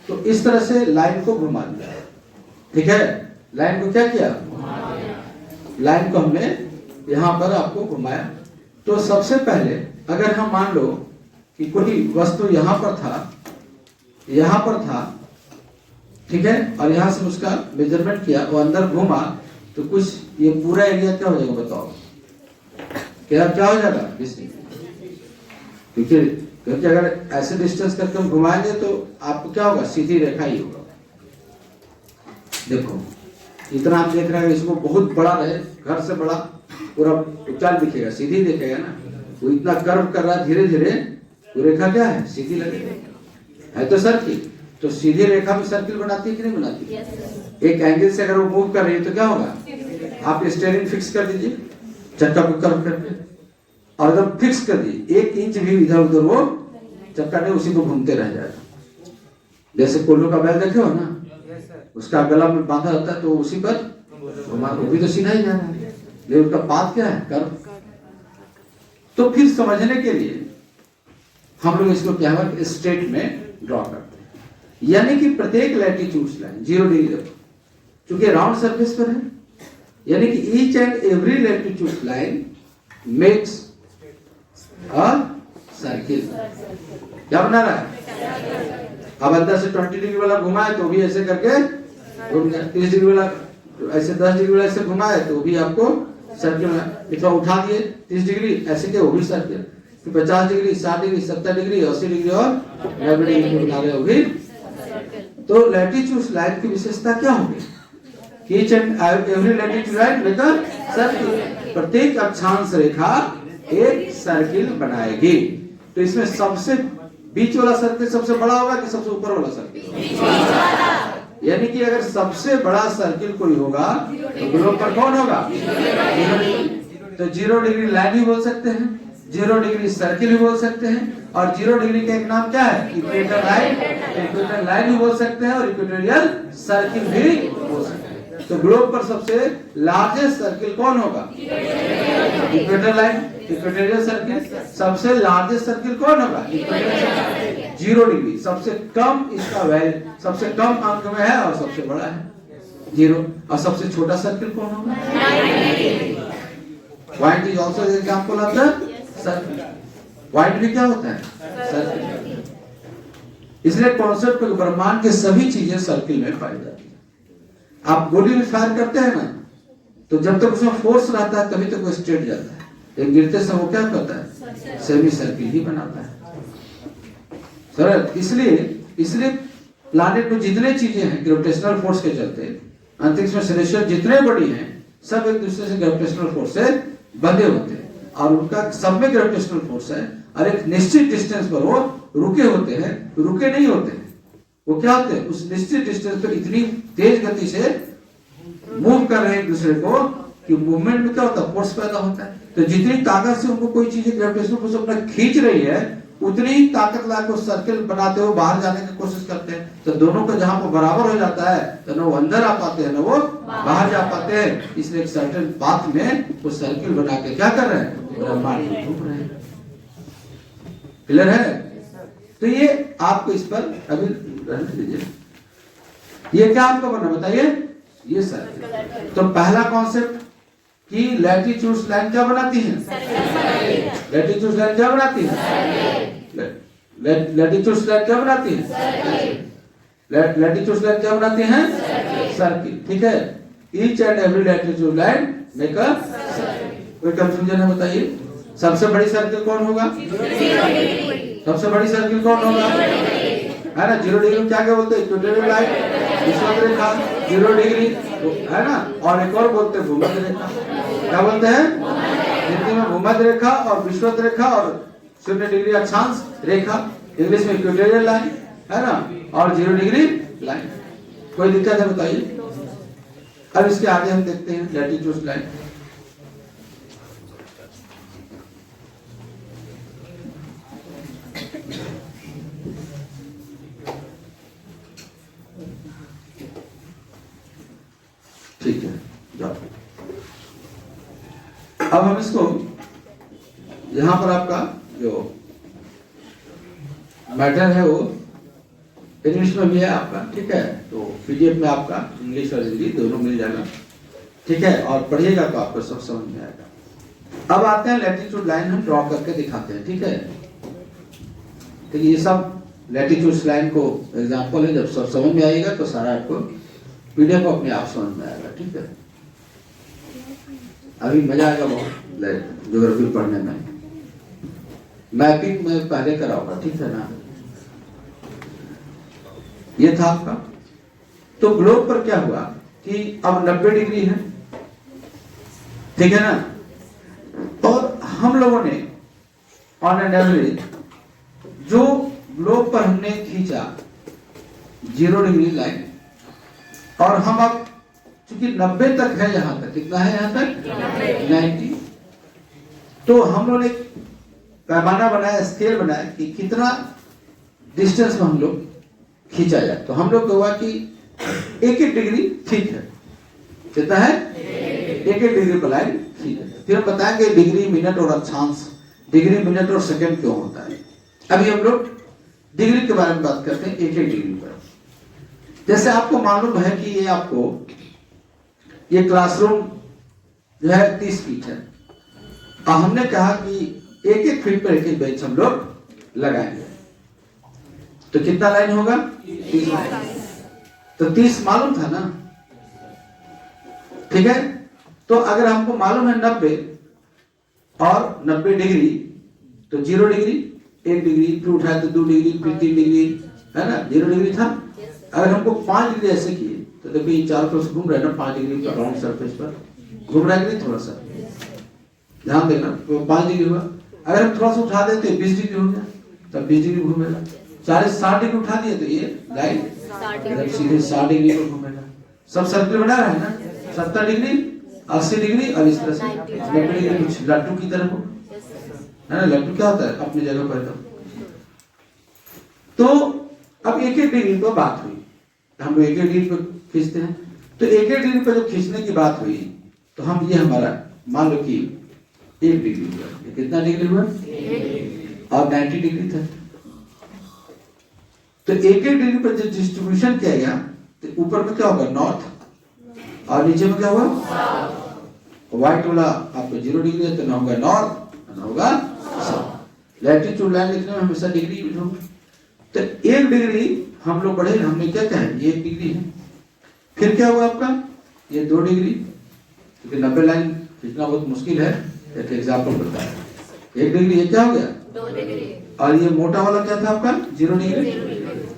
तो इस तरह से लाइन को घुमा दिया, ठीक है। लाइन को क्या किया, लाइन को हमने यहां पर आपको घुमाया। तो सबसे पहले अगर हम मान लो कि कोई वस्तु यहां पर था, ठीक है, और यहां से उसका मेजरमेंट किया, वो अंदर घूमा, तो कुछ ये पूरा एरिया क्या हो जाएगा, बताओ क्या हो जाएगा, क्योंकि अगर ऐसे डिस्टेंस करके हम घुमाएंगे तो आपको क्या होगा, सीधी रेखा ही होगा। देखो इतना आप देख रहे हैं, इसको बहुत बड़ा रहे, घर से बड़ा पूरा उचाल दिखेगा, सीधी दिखेगा ना। वो इतना कर्व कर रहा है, धीरे धीरे वो रेखा क्या है, सीधी लगेगी, है तो सर्किल। तो सीधी रेखा भी सर्किल बनाती है कि नहीं बनाती, एक एंगल से अगर वो मूव कर रही है तो क्या होगा, आप स्टीयरिंग फिक्स कर दीजिए चक्का को कर्व करके, और अगर फिक्स कर दिए 1 इंच भी इधर उधर वो चक्का नहीं, उसी को घूमते रह जाएगा। जैसे कोल्हू का बैल देखे हो ना, उसका गला में बांधा रहता है, तो उसी पर घुमा, वो भी तो सीधा ही जा रहा है, लेकिन उसका पाथ क्या है, कर्व, तो फिर समझने के लिए हम लोग इसको क्या हुआ स्ट्रेट में ड्रॉ करते हैं, यानी कि प्रत्येक लैटिट्यूड लाइन 0 डिग्री रखो, चूंकि राउंड सरफेस पर है, यानी कि each and every latitude line makes a circle. क्या बना रहा है? अब अंदर से 20 डिग्री वाला घुमाए तो भी ऐसे करके घूम जाए, 30 डिग्री वाला ऐसे 10 डिग्री वाला ऐसे घुमाए तो भी आपको सर्किल। इतना उठा दिए 30 डिग्री ऐसे के वो भी circle, 50 degree 60 degree 70 degree 80 degree और 90 डिग्री बना रहे हो भी। तो लैटिट्यूड लाइन की विशेषता क्या होगी? Each and every latitude line with a circle, प्रत्येक अक्षांश रेखा एक सर्किल बनाएगी। तो इसमें सबसे बीच वाला सर्किल सबसे बड़ा होगा कि सबसे ऊपर वाला सर्किल? यानी कि अगर सबसे बड़ा सर्किल कोई होगा तो ग्लोब पर कौन होगा? तो 0 डिग्री लाइन भी बोल सकते हैं, 0 डिग्री सर्किल भी बोल सकते हैं, और 0 डिग्री का एक नाम क्या है? Equator line. इक्वेटर लाइन भी बोल सकते हैं और इक्वेटोरियल सर्किल भी बोल सकते हैं। तो ग्लोब पर सबसे लार्जेस्ट सर्किल कौन होगा? Equator line. इक्वेटोरियल सर्किल सबसे लार्जेस्ट सर्किल कौन होगा? 0 डिग्री। सबसे कम इसका वैल्यू सबसे कम अंक में है और सबसे बड़ा है 0। और सबसे छोटा सर्किल कौन होगा? Point is also an example of the circle. Point भी क्या होता है? सर्किल। इसलिए कॉन्सेप्ट ब्रह्मांड के सभी चीजें सर्किल में पाई जाती है। आप गोली में फायर करते हैं ना, तो जब तक उसमें फोर्स रहता है तभी तक वो स्ट्रेट जाता है, एक गिरते समय वो क्या करता है? सेमी सर्किल ही बनाता है। इसलिए प्लैनेट में जितने चीजें हैं ग्रेविटेशनल फोर्स के चलते, अंतरिक्ष में सेलेस्टियल जितने बड़ी हैं सब एक दूसरे से ग्रेविटेशनल फोर्स से बंधे होते हैं, और उनका सब में ग्रेविटेशनल फोर्स है, और एक निश्चित डिस्टेंस पर वो रुके होते हैं, रुके नहीं होते हैं। वो क्या होते हैं? उस निश्चित डिस्टेंस पर इतनी तेज गति से मूव कर रहे हैं एक दूसरे को कि मूवमेंट में क्या होता है? फोर्स पैदा होता है। तो जितनी ताकत से उनको कोई चीज ग्रेविटेशनल फोर्स अपना खींच रही है, उतनी ही ताकत लाकर सर्किल बनाते हुए बाहर जाने की कोशिश करते हैं। तो दोनों को जहां पर बराबर हो जाता है तो न वो अंदर आ पाते हैं न वो बाहर जा पाते हैं। इसलिए एक सर्टेन पाथ में वो सर्किल बना के क्या कर रहे हैं? ब्रह्मांड में घूम रहे हैं। क्लियर है? तो ये आपको इस पर अभी रहने दीजिए। ये क्या आपको बना बताइए? ये सर्किल। तो पहला कॉन्सेप्ट कि लैटिट्यूड लाइन क्या बनाती है? लैटिट्यूड लाइन क्या बनाती है? लैटिट्यूड लाइन क्या बनाती है? लैटिट्यूड लाइन क्या बनाती है? सर्किल। ठीक है। Each and every latitude line make a circle. कोई कंफ्यूजन है बताइए? सबसे बड़ी सर्किल कौन होगा? सबसे बड़ी सर्किल कौन होगा? है ना? 0 डिग्री क्या क्या बोलते हैं? इक्वेटोरियल लाइन, विषुवत रेखा 0 डिग्री है ना, और एक और बोलते हैं भूमध्य रेखा। क्या बोलते हैं? हिंदी में भूमध्य रेखा और विषुवत रेखा और 0 डिग्री अक्षांश रेखा, इंग्लिश में इक्वेटोरियल लाइन है ना, और 0 डिग्री लाइन। कोई दिक्कत है बताइए? अब इसके आगे हम देखते हैं लैटिट्यूड लाइन। ठीक है, जाओ। अब हम इसको यहां पर आपका जो मैटर है वो इंग्लिश में भी है आपका, ठीक है। तो पीडीएफ में आपका इंग्लिश और हिंदी दोनों मिल जाएगा, ठीक है, और पढ़िएगा तो आपको सब समझ में आएगा। अब आते हैं लैटिट्यूड लाइन हम ड्रॉ करके दिखाते हैं, ठीक है। तो ये सब लैटिट्यूड लाइन को एग्जांपल है, जब सब समझ में आएगा तो सारा आपको पीडीएफ अपने आप समझ में आएगा, ठीक है। अभी मजा आएगा बहुत ज्योग्राफी पढ़ने में। मैपिंग में पहले कराऊंगा, ठीक है ना। ये था आपका। तो ग्लोब पर क्या हुआ कि अब 90 डिग्री है, ठीक है ना। और हम लोगों ने ऑन एन एवरेज जो ग्लोब पर हमने खींचा 0 डिग्री लाइन, और हम अब चूंकि 90 तक है, यहां तक कितना है? यहां तक 90। तो हम लोगों ने पैमाना बनाया, स्केल बनाया कि कितना डिस्टेंस में हम लोग खींचा जाए। तो हम लोग को हुआ कि 1-1 डिग्री ठीक है, कितना है? 1-1 डिग्री पर लाइन ठीक है। फिर हम बताएंगे डिग्री, मिनट और अक्षांश डिग्री, मिनट और सेकंड क्यों होता है। अभी हम लोग डिग्री के बारे में बात करते हैं, एक एक डिग्री पर। जैसे आपको मालूम है कि ये आपको ये क्लासरूम जो है 30 फीट है, और हमने कहा कि एक एक फीट पर एक एक बेंच हम लोग लगाएंगे, तो कितना लाइन होगा, 30 लाइन। तो 30 मालूम था ना, ठीक है। तो अगर हमको मालूम है 90 और 90 डिग्री, तो 0 डिग्री, 1 डिग्री, फिर उठाए तो 2 डिग्री, फिर 3 डिग्री, है ना, 0 डिग्री था। अगर हमको 5 डिग्री ऐसे किए तो देखो ये चारों तरफ से घूम रहा है ना, 5 डिग्री पर राउंड सरफेस पर घूम रहा है कि नहीं, थोड़ा सा ध्यान देना, तो 5 डिग्री हुआ। अगर हम थोड़ा सा उठा देते 20 डिग्री हो गया, तब 20 डिग्री घूमेगा। 40-60 डिग्री उठा दिए तो ये लाइन सीधे 60 डिग्री पर घूमेगा। सब सर्कल बना रहा है ना, 70 डिग्री, 80 डिग्री, और इस तरह से 90 डिग्री, कुछ लड्डू की तरह हो, है ना। लड्डू क्या होता है अपनी जगह पर। तो अब एक एक डिग्री पर बात हुई, हम लोग एक एक डिग्री पर खींचते हैं। तो एक एक डिग्री पर जब खींचने की बात हुई तो हम ये हमारा मान लो कि 1 डिग्री हुआ, ये कितना डिग्री हुआ, और 90 डिग्री था। तो एक एक डिग्री पर जब डिस्ट्रीब्यूशन किया गया तो ऊपर में क्या होगा, नॉर्थ, और नीचे में क्या होगा, व्हाइट वाला आपको 0 डिग्री है तो ना होगा नॉर्थ, ना होगा साउथ। लैटिट्यूड लाइन लिखने में हमेशा डिग्री यूज होगा। तो 1 डिग्री हम लोग पढ़े, हमने क्या कहा, ये 1 डिग्री है। फिर क्या हुआ आपका, ये 2 डिग्री, क्योंकि 90 लाइन खींचना बहुत मुश्किल है, एक एग्जाम्पल बताया। 1 डिग्री, ये क्या हो गया, 2 डिग्री, और ये मोटा वाला क्या था आपका, 0 डिग्री।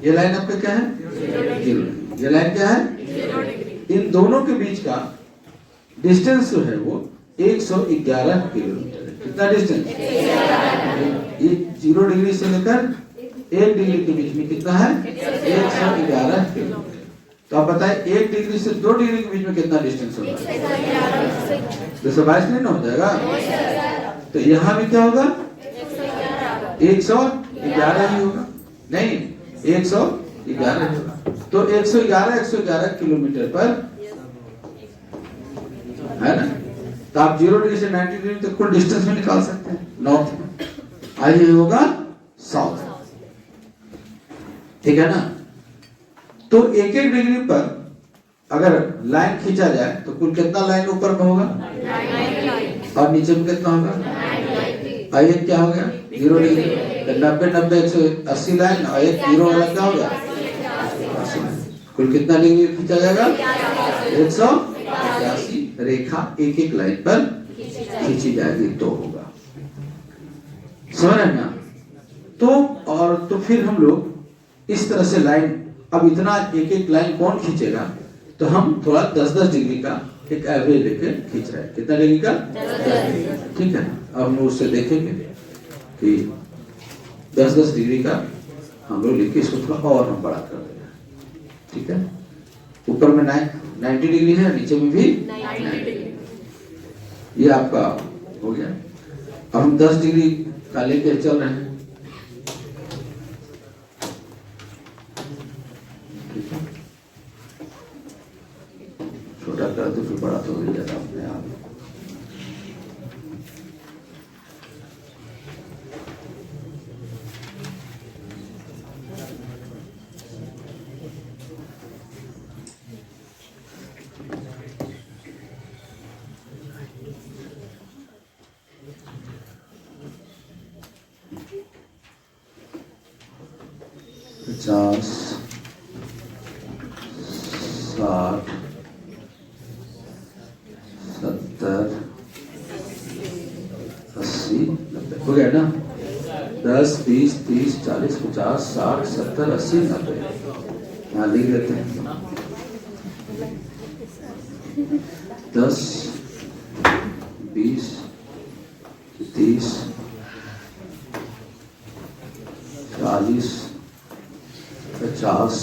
ये लाइन आपका क्या है, 0 डिग्री। ये लाइन क्या है, 0 डिग्री। इन दोनों के बीच का डिस्टेंस जो है वो 111 किलोमीटर है। कितना डिस्टेंस, ये 0 डिग्री से लेकर 1 डिग्री के बीच में कितना है, 111 किलोमीटर। तो आप बताएं 1 डिग्री से 2 डिग्री के बीच में कितना डिस्टेंस होगा, 222 नहीं ना हो जाएगा। तो यहाँ भी क्या होगा, 111 ही होगा, नहीं 111 होगा। तो 111 किलोमीटर पर, है ना। तो आप 0 डिग्री से 90 डिग्री तक कुल डिस्टेंस में निकाल सकते हैं नॉर्थ में, आज ये होगा साउथ, ठीक है ना। तो एक एक डिग्री पर अगर लाइन खींचा जाए तो कुल कितना लाइन ऊपर में होगा, और नीचे में कितना होगा, और ये क्या हो गया, 0 डिग्री। 90 180 लाइन, और एक 0 वाला क्या होगा, 80 लाइन। कुल कितना डिग्री खींचा जाएगा, 180 रेखा एक एक लाइन पर खींची जाएगी तो होगा, समझ रहे हैं ना। तो और तो फिर हम लोग इस तरह से लाइन, अब इतना एक एक लाइन कौन खींचेगा, तो हम थोड़ा 10-10 डिग्री का एक एवरेज लेके खींच रहे हैं। कितना डिग्री का, 10, ठीक है। अब हम उससे देखेंगे कि 10-10 डिग्री का हम लोग लेके इसको थोड़ा और हम बड़ा कर देंगे, ठीक है। ऊपर में 90 डिग्री है, नीचे में भी 90 डिग्री, ये आपका हो गया। अब हम 10 डिग्री का लेके चल रहे हैं, ठीक है। छोटा कर दो फिर बड़ा तो हो जाता अपने आप। पचास, 60, 70, 80, 90 हो गया ना। 10, 20, 30, 40, 50, 60, 70, 80, 90 यहाँ लिख लेते हैं। 10, 20, 30, 40, 50,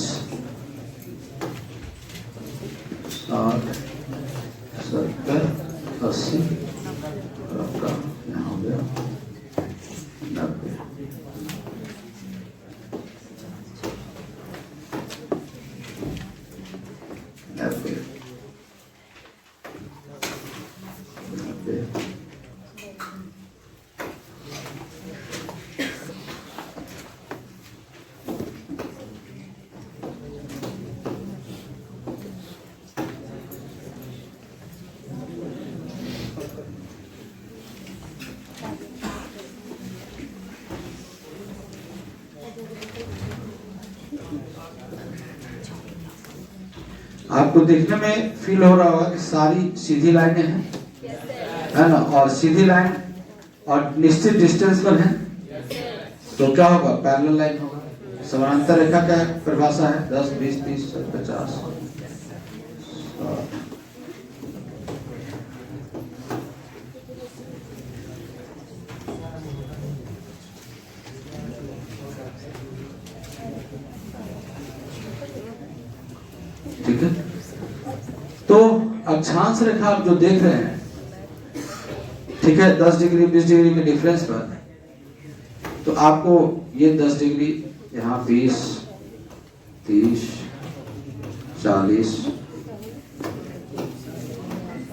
60, 70, 80, और आपका यहाँ हो गया 90। आपको देखने में फील हो रहा होगा कि सारी सीधी लाइनें हैं, है ना, और सीधी लाइन और निश्चित डिस्टेंस पर है, तो क्या होगा, पैरेलल लाइन होगा। समानांतर रेखा क्या परिभाषा है, 10, 20, 30, 50। ठीक है, तो अक्षांश रेखा आप जो देख रहे हैं, ठीक है, 10 डिग्री 20 डिग्री के डिफरेंस पर, तो आपको ये 10 डिग्री यहाँ 20, 30, 40,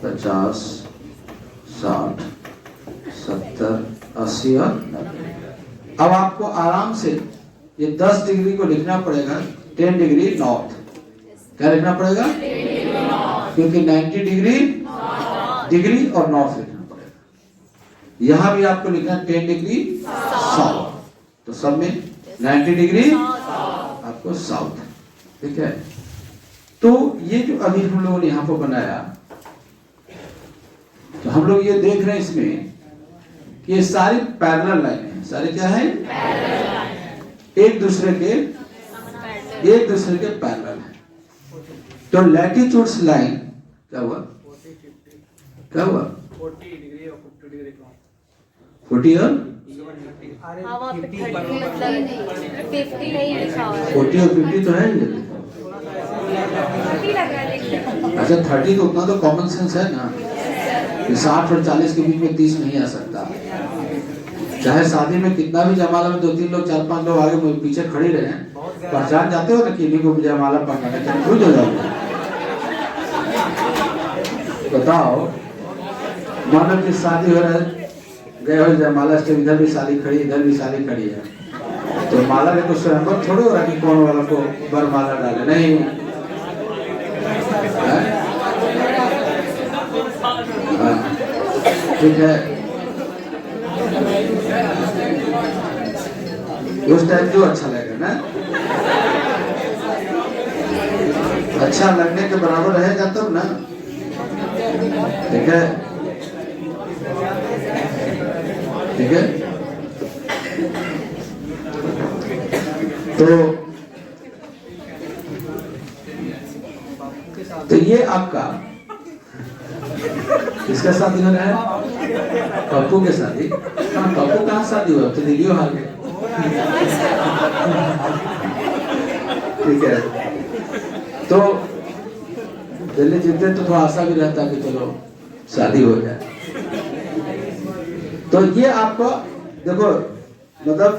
50, 60, 70, 80 और 90। अब आपको आराम से ये 10 डिग्री को लिखना पड़ेगा 10 डिग्री नॉर्थ। क्या लिखना पड़ेगा? क्योंकि 90 डिग्री और नॉर्थ लिखना पड़ेगा। यहां भी आपको लिखना 10 डिग्री साउथ, तो सब में 90 डिग्री आपको साउथ। ठीक है, तो ये जो अभी हम लोगों ने यहां पर बनाया, तो हम लोग ये देख रहे हैं इसमें कि ये सारी पैरेलल लाइन है। सारे क्या है? एक दूसरे के पैरेलल है। तो लैटिट्यूड्स लाइन क्या हुआ? 40 डिग्री और 50 डिग्री का 40 और 50 नहीं लिखा हुआ है। 40 और 50 तो है ही। अच्छा 30 तो उतना तो कॉमन सेंस है ना, कि 60 और 40 के बीच में 30 नहीं आ सकता। चाहे शादी में कितना भी जयमाला में 2-3 लोग 4-5 लोग आगे पीछे खड़े रहे, पहचान जाते हो ना कि इन्हीं को जयमाला पढ़ना है, क्या खुद हो जाओगे? बताओ, मानो कि शादी हो रहा है, गए हो जयमाला स्टेज, इधर भी साली खड़ी, इधर भी साली खड़ी है, तो माला के कुछ स्वयं थोड़े हो रहा कि कौन वाला को बरमाला डाले, नहीं। ठीक है, उस टाइम जो अच्छा लगेगा ना, अच्छा लगने के बराबर रहेगा तब ना। ठीक है, ठीक है, तो ये आपका किसका शादी हो रहा है? पप्पू के शादी। हाँ, पप्पू कहाँ शादी हुआ? तो दिल्ली हार गए। ठीक है, तो दिल्ली जीतते तो थोड़ा आशा भी रहता कि चलो शादी हो जाए। तो ये आपको देखो, मतलब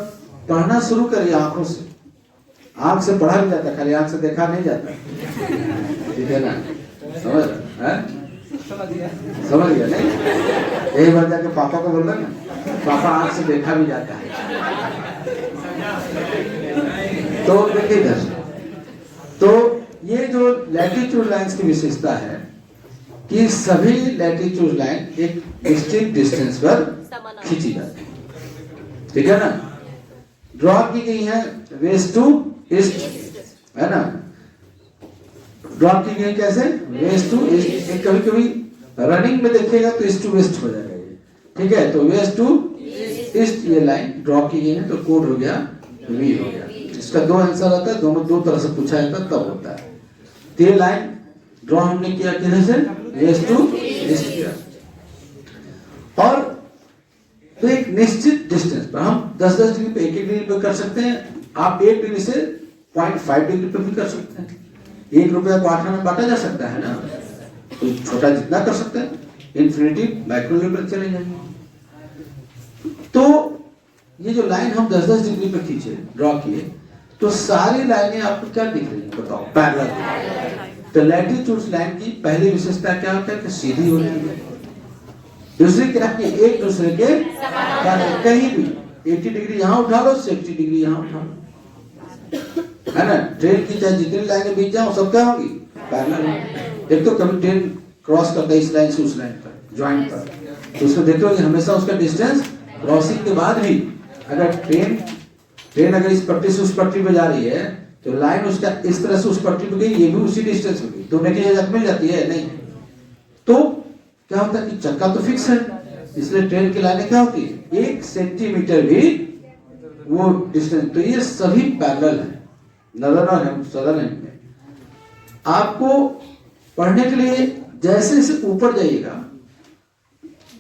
पढ़ना शुरू करिए आंखों से। आंख से पढ़ा भी जाता, खाली आंख से देखा नहीं जाता। ठीक है ना, समझ गया नहीं? यही बात जाके पापा को बोल रहे ना, पापा आंख से देखा भी जाता है। तो देखिए इधर, तो ये जो लैटिट्यूड लाइंस की विशेषता है कि सभी लैटिट्यूड लाइन एक निश्चित डिस्टेंस पर खींची जाती है। ठीक है ना, ड्रॉ की गई है वेस्ट टू ईस्ट, है ना। ड्रॉ की गई कैसे? West to east. कभी कभी रनिंग में देखिएगा तो ईस्ट टू वेस्ट हो जाएगा ये। ठीक है, तो वेस्ट टू ईस्ट ये लाइन ड्रॉ की गई है, तो कोड हो गया वी हो गया। इसका 2 आंसर आता है, दोनों 2 तरह से पूछा जाता है, तब होता है। तो ये लाइन ड्रॉ हमने किया किधर से? वेस्ट टू ईस्ट किया। और तो एक निश्चित डिस्टेंस पर हम 10-10 डिग्री पे 1-1 डिग्री पे कर सकते हैं। आप 1 डिग्री से 0.5 डिग्री पे भी कर सकते हैं। 1 रुपया को 8 में बांटा जा सकता है ना, तो छोटा जितना कर सकते हैं, इन्फिनिटी माइक्रो लेवल चले जाएंगे। तो ये जो लाइन हम 10-10 डिग्री पे खींचे, ड्रॉ किए, तो सारी लाइनें आपको क्या दिख रही है बताओ? पैरेलल। तो लैटिट्यूड लाइन की पहली विशेषता क्या होता है कि सीधी होती है। दूसरी क्या है कि एक दूसरे के कहीं भी 80 डिग्री यहाँ उठा लो, 60 डिग्री यहाँ उठा लो, है ना। ट्रेन की चाहे जितनी लाइनें बीच जाओ, सब क्या होगी? पैरेलल। एक तो कभी ट्रेन क्रॉस करता है इस लाइन से उस लाइन पर, ज्वाइंट पर, तो उसको देखते हो कि हमेशा उसका डिस्टेंस क्रॉसिंग के बाद भी अगर ट्रेन अगर इस पट्टी से उस पट्टी पे जा रही है, तो लाइन उसका इस तरह से उस पट्टी पे गई, ये भी उसी डिस्टेंस पे गई, तो उन्हें की जगह मिल जाती है नहीं। तो क्या होता है कि चक्का तो फिक्स है, इसलिए ट्रेन की लाइनें क्या होती है 1 सेंटीमीटर भी वो डिस्टेंस। तो ये सभी पैरेलल है, नदर है सदर है। आपको पढ़ने के लिए जैसे जैसे ऊपर जाइएगा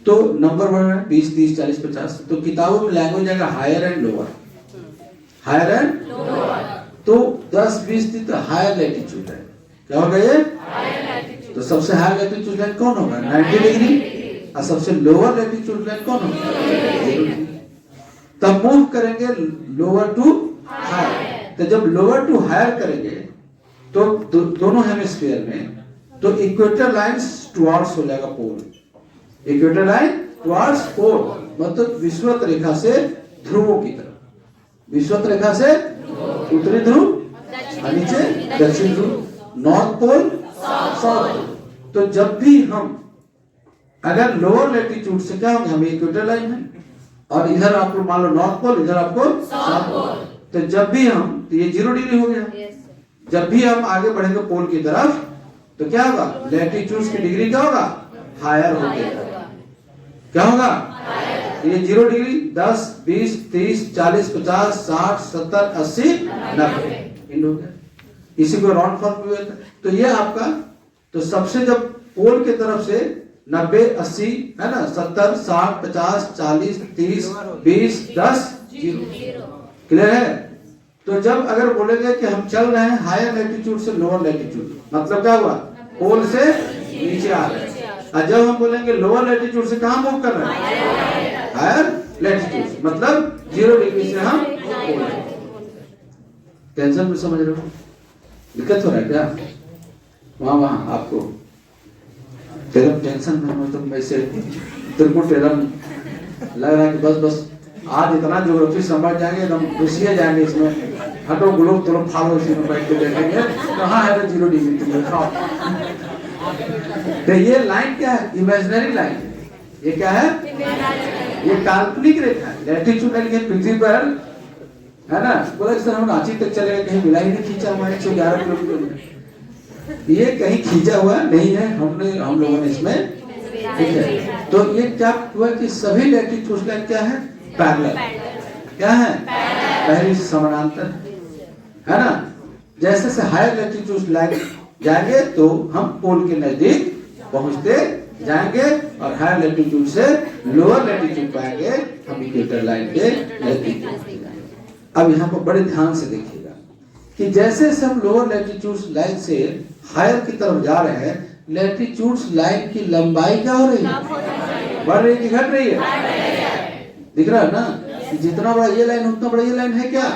तो नंबर बढ़ रहा है 20, 30, 40, 50। तो किताबों में लैंग्वेज आएगा higher and lower, higher and lower. तो 10, 20 दिन तो हायर लैटिट्यूड है। क्या होगा ये? तो सबसे हायर लैटिट्यूड लाइन कौन होगा? 90 डिग्री। और सबसे लोअर लैटिट्यूड लाइन कौन होगा? 0 डिग्री। तब मूव करेंगे लोअर टू हायर। तो जब लोअर टू हायर करेंगे तो दोनों हेमिस्फीयर में तो इक्वेटर लाइन टुवर्ड्स हो जाएगा पोल। इक्वेटर लाइन टुवर्ड्स पोल मतलब विषुवत रेखा से ध्रुवों की तरफ, विषुवत रेखा से उत्तरी ध्रुव और नीचे दक्षिण ध्रुव, नॉर्थ पोल साउथ पोल। तो जब भी हम अगर लोअर लैटिट्यूड से क्या होगा, हमें इक्वेटर लाइन है और इधर आपको मान लो नॉर्थ पोल, इधर आपको साउथ पोल। तो जब भी हम तो ये 0 डिग्री हो गया। जब भी हम आगे बढ़ेंगे पोल की तरफ तो क्या होगा? लैटिट्यूड की डिग्री क्या होगा? हायर हो जाएगा। क्या होगा? ये 0 डिग्री 10, 20, 30, 40, 50, 60, 70, 80, 90 इन हो गया। इसी को राउंड फॉर्म में। तो ये आपका तो सबसे जब पोल के तरफ से 90, 80 है ना, 70, 60, 50, 40, 30, 20, 10, 0 क्लियर है। तो जब अगर बोलेंगे कि हम चल रहे हैं हायर लैटिट्यूड से लोअर लैटिट्यूड, मतलब क्या हुआ? पोल से नीचे आ रहे हैं। और जब हम बोलेंगे लोअर लैटिट्यूड से कहां मूव कर रहे हैं? हायर लैटिट्यूड, मतलब 0 डिग्री से हम टेंशन में समझ रहे हो? दिक्कत हो रहा है क्या? वहां आपको तेरम टेंशन में हो, तुम वैसे तेरे को टेरम लग रहा है कि बस आज इतना ज्योग्राफी समझ जाएंगे, एकदम घुसिए जाएंगे इसमें। हटो ग्लोब तो फालो इसी में बैठ के देखेंगे कहाँ है तो 0 डिग्री तुम्हें खाओ। तो ये लाइन क्या है? इमेजिनरी लाइन है। ये क्या है? ये काल्पनिक रेखा है। लैटिट्यूड लाइन के पृथ्वी पर है ना, बोला सर हम रांची तक चले गए, कहीं मिला ही नहीं, खींचा हुआ 111 किलोमीटर में। ये कहीं खींचा हुआ नहीं है, हम लोगों ने इसमें, ठीक है। तो ये क्या हुआ कि सभी लैटिट्यूड लाइन क्या है? पैरेलल। क्या है? पहली समानांतर है ना। जैसे से हायर लैटिट्यूड लाइन जाएंगे तो हम पोल के नजदीक पहुंचते जाएंगे और हायर लैटिट्यूड से लोअर लैटिट्यूड पाएंगे हम इक्वेटर लाइन के नजदीक पहुंचते जाएंगे। अब यहाँ पर बड़े ध्यान से देखिएगा कि जैसे से हम लोअर लैटिट्यूड लाइन से हायर की तरफ जा रहे हैं, लैटिट्यूड लाइन की लंबाई क्या हो रही है? बढ़ रही है कि घट रही है? दिख रहा है ना कि जितना बड़ा ये लाइन उतना बड़ा ये लाइन है क्या?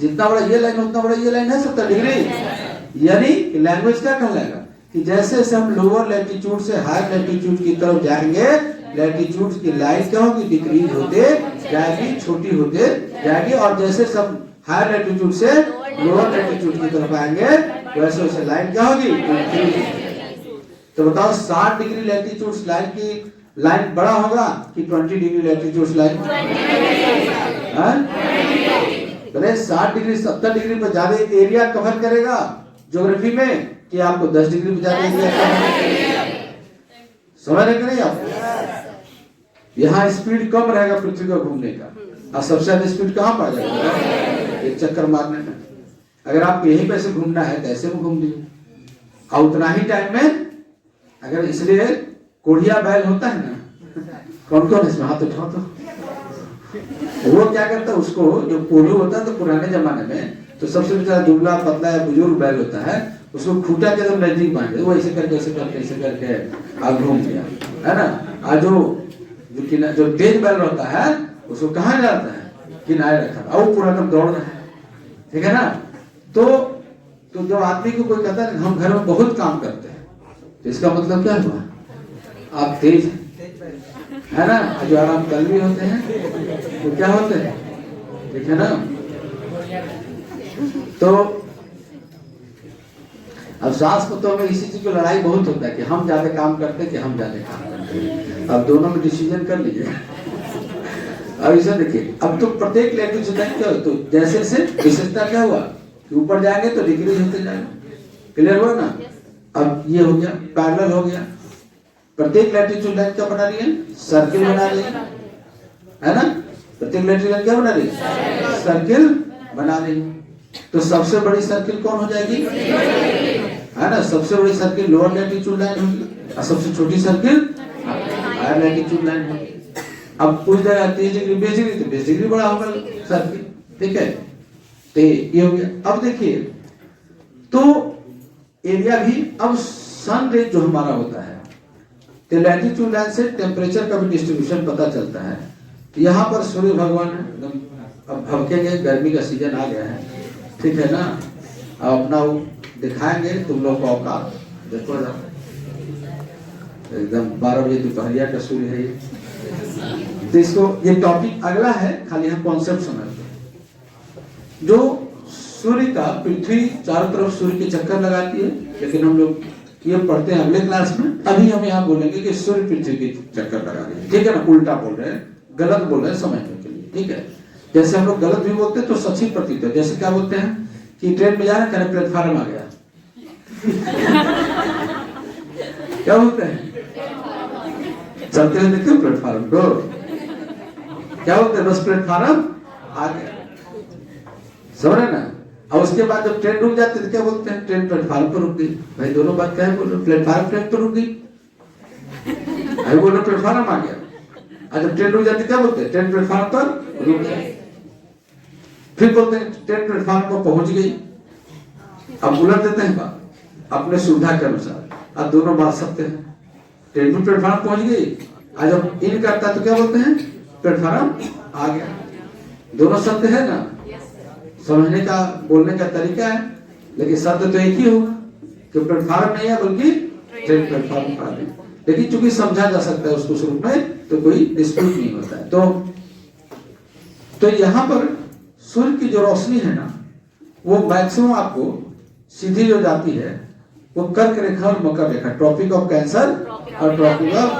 जितना बड़ा ये लाइन उतना बड़ा ये लाइन है 70 डिग्री। यानी लैंग्वेज क्या कहलाएगा कि जैसे जैसे हम लोअर लैटिट्यूड से हायर लैटिट्यूड की तरफ जाएंगे, लैटिट्यूड की लाइन क्या होगी? डिक्रीज होते जाएगी, छोटी होते जाएगी। और जैसे सब हायर लैटिट्यूड से लोअर लैटिट्यूड की तरफ आएंगे वैसे वैसे लाइन क्या होगी? तो बताओ 60 डिग्री लैटिट्यूड लाइन की लाइन बड़ा होगा कि 20 डिग्री लैटिट्यूड लाइन? पहले 60 डिग्री 70 डिग्री पर ज्यादा एरिया कवर करेगा ज्योग्राफी में कि आपको 10 डिग्री पर ज्यादा एरिया कवर? समझ रहे कि नहीं आप? यहाँ स्पीड कम रहेगा पृथ्वी का घूमने का, और सबसे ज्यादा स्पीड कहाँ पा जाएगा? एक चक्कर मारने में। अगर आपको यहीं पे से घूमना है तो ऐसे में घूम लीजिए, और उतना ही टाइम में। अगर इसलिए कोढ़िया बैल होता है ना, कौन कौन इसमें हाथ उठाओ तो वो क्या करता है? उसको जो कोल्हू होता है तो पुराने जमाने में तो सबसे बेचारा दुबला पतला या बुजुर्ग बैल होता है, उसको खूंटा के एकदम नजदीक बांध, वो ऐसे करके आग घूम गया है ना। और जो तेज बैल रहता है उसको कहाँ जाता है? किनारे रखा, और वो पूरा एकदम दौड़ रहा है, ठीक है ना। तो जब आदमी को कोई कहता है हम घर में बहुत काम करते हैं, तो इसका मतलब क्या हुआ? आप तेज है ना। जो आराम कल भी होते हैं वो क्या होते हैं? ठीक है ना। तो अब सास पुतों में इसी चीज की लड़ाई बहुत होता है कि हम ज्यादा काम करते हैं कि हम ज्यादा काम करते हैं। अब दोनों में डिसीजन कर लीजिए। अब इसे देखिए, अब तो प्रत्येक लैटिट्यूड क्या हो, तो जैसे से विशेषता क्या हुआ कि ऊपर जाएंगे तो डिक्रीज होते जाएंगे। क्लियर हुआ ना? अब ये हो गया, पैरेलल हो गया। प्रत्येक लैटिट्यूड लाइन क्या बना रही है? सर्किल बना रही है ना? प्रत्येक लैटिट्यूड लाइन क्या बना रही है? सर्किल बना रही है। तो सबसे बड़ी सर्किल कौन हो जाएगी? है ना? सबसे बड़ी सर्किल लोअर लैटिट्यूड लाइन होगी और सबसे छोटी सर्किल हायर लैटिट्यूड लाइन होगी। अब पूछ जाएगा 30 डिग्री 20 डिग्री, तो 20 डिग्री बड़ा होगा सर्किल। ठीक है, तो ये हो गया। अब देखिए, तो एरिया भी, अब सन रे जो हमारा होता है, तो लैटिट्यूड लाइन से टेम्परेचर का भी डिस्ट्रीब्यूशन पता चलता है। यहाँ पर सूर्य भगवान है, एकदम अब भड़केंगे, गर्मी का सीजन आ गया है, ठीक है ना? अब अपना वो दिखाएंगे तुम लोग को औकात, देखो ना, एकदम 12 बजे दोपहरिया का सूर्य है ये। तो इसको, ये टॉपिक अगला है, खाली हम कॉन्सेप्ट समझते हैं। जो सूर्य का, पृथ्वी चारों तरफ सूर्य के चक्कर लगाती है, लेकिन हम लोग ये पढ़ते हैं अगले क्लास में। अभी हम यहाँ बोलेंगे कि सूर्य पृथ्वी के चक्कर लगा रही है, ठीक है ना? उल्टा बोल रहे हैं, गलत बोल रहे हैं समझने के लिए, ठीक है? जैसे हम लोग गलत भी बोलते हैं तो सच ही प्रतीत है। जैसे क्या बोलते हैं कि ट्रेन में जा रहे हैं, प्लेटफार्म आ गया क्या बोलते हैं? चलते हैं, देखते प्लेटफार्म को क्या बोलते हैं? बस प्लेटफार्म आ गया, समझ रहे ना? और उसके बाद जब ट्रेन रुक जाती है तो क्या बोलते हैं? ट्रेन प्लेटफार्म पर रुक गई। भाई दोनों बात क्या है बोल रहे? प्लेटफार्म ट्रेन पर रुक गई, भाई बोलो प्लेटफार्म आ गया। और जब ट्रेन रुक जाती क्या बोलते हैं? ट्रेन प्लेटफार्म पर रुक गई। फिर बोलते हैं ट्रेन प्लेटफार्म पर पहुंच गई। अब उलट देते हैं बात अपने सुविधा के अनुसार, अब दोनों बात सकते हैं। ट्रेन भी प्लेटफार्म पहुंच गई, और जब इन करता तो क्या बोलते हैं? प्लेटफार्म आ गया। दोनों सत्य है ना? समझने का, बोलने का तरीका है, लेकिन सत्य तो एक ही होगा कि प्लेटफार्म नहीं है बल्कि ट्रेन प्लेटफार्म पर आ गई। लेकिन चूंकि समझा जा सकता है उसको शुरू में, तो कोई डिस्प्यूट नहीं होता है। तो यहाँ पर सूर्य की जो रोशनी है ना, वो मैक्सिमम आपको सीधी जो जाती है वो कर्क रेखा और मकर रेखा, ट्रॉपिक ऑफ कैंसर और ट्रॉपिक ऑफ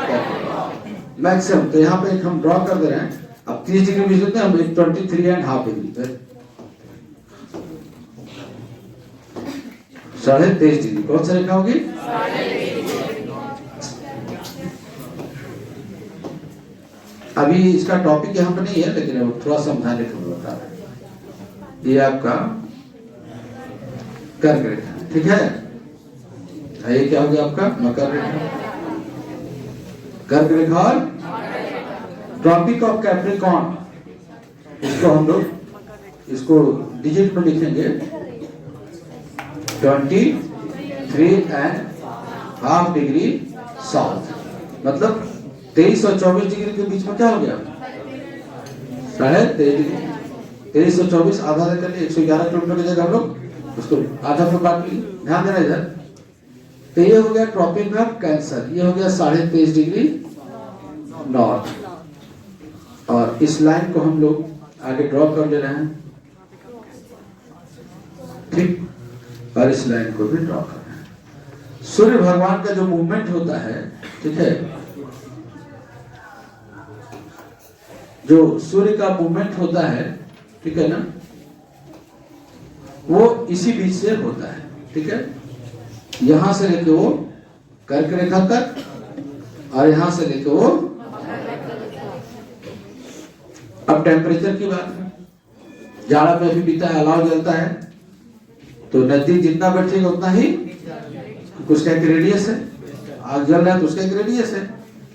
मैक्सिमम। तो यहाँ पे एक हम ड्रॉ कर दे रहे हैं। अब 30 डिग्री भी जोते हैं हम, 23.5 डिग्री, 23.5 डिग्री कौन सा रेखा होगी? अभी इसका टॉपिक यहाँ पे नहीं है, लेकिन थोड़ा समझाने के लिए बता रहे हैं। ये आपका कर्क रेखा, ठीक है? ये क्या हो गया आपका? मकर रेखा, कर्क रेखा और ट्रॉपिक ऑफ कैप्रिकॉर्न। इसको हम लोग, इसको डिजिट में लिखेंगे 23.5 डिग्री साउथ, मतलब 23 और 24 डिग्री के बीच में क्या हो गया? 23.5 डिग्री। 23 और 24 आधा कर लिए, 111 किलोमीटर की जगह हम लोग उसको आधा पर काट लिए। ध्यान देना इधर। तो ये हो गया ट्रॉपिक ऑफ कैंसर, ये हो गया 23.5 डिग्री नॉर्थ। और इस लाइन को हम लोग आगे ड्रॉ कर ले रहे हैं, ठीक? और इस लाइन को भी ड्रॉ कर रहे हैं। सूर्य भगवान का जो मूवमेंट होता है, ठीक है, जो सूर्य का मूवमेंट होता है, ठीक है ना, वो इसी बीच से होता है, ठीक है? यहां से लेके वो कर्क रेखा तक और यहां से लेके वो। अब टेम्परेचर की बात है, जाड़ा में भी बीता है, अलाव जलता है, तो नजदीक जितना बैठेगा उतना ही, उसका एक रेडियस है, आग जल रहा है तो उसका एक रेडियस है,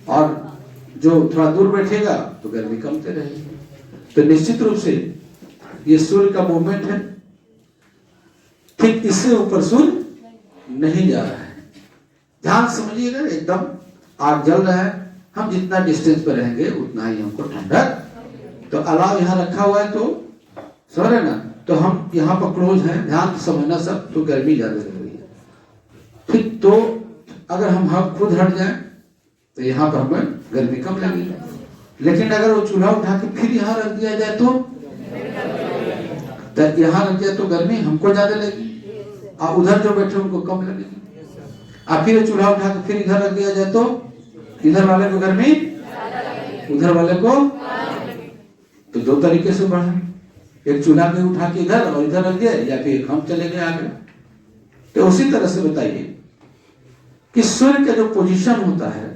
और जो थोड़ा दूर बैठेगा तो गर्मी कमते रहेगी। तो निश्चित रूप से ये सूर्य का मूवमेंट है, ठीक इससे ऊपर सूर्य नहीं जा रहा है। ध्यान समझिएगा, एकदम आग जल रहा है, हम जितना डिस्टेंस पर रहेंगे उतना ही हमको ठंडक। तो अलाव यहाँ रखा हुआ है, तो समझ रहे ना? तो हम यहाँ पर क्लोज हैं, ध्यान से समझना सब, तो गर्मी ज्यादा लग रही है, ठीक? तो अगर हम खुद हट जाए तो यहाँ पर हमें गर्मी कम लगेगी, लेकिन अगर वो चूल्हा उठा के फिर यहाँ रख दिया जाए तो यहाँ रख दिया तो गर्मी हमको ज्यादा लगेगी, और उधर जो बैठे उनको कम लगेगी। और फिर चूल्हा उठा के फिर इधर रख दिया जाए तो इधर वाले को गर्मी, उधर वाले को, तो दो तरीके से बढ़ा। एक चूल्हा के उठा के इधर और इधर रख दिया, या फिर हम चले गए आगे। तो उसी तरह से बताइए कि सूर्य का जो पोजीशन होता है,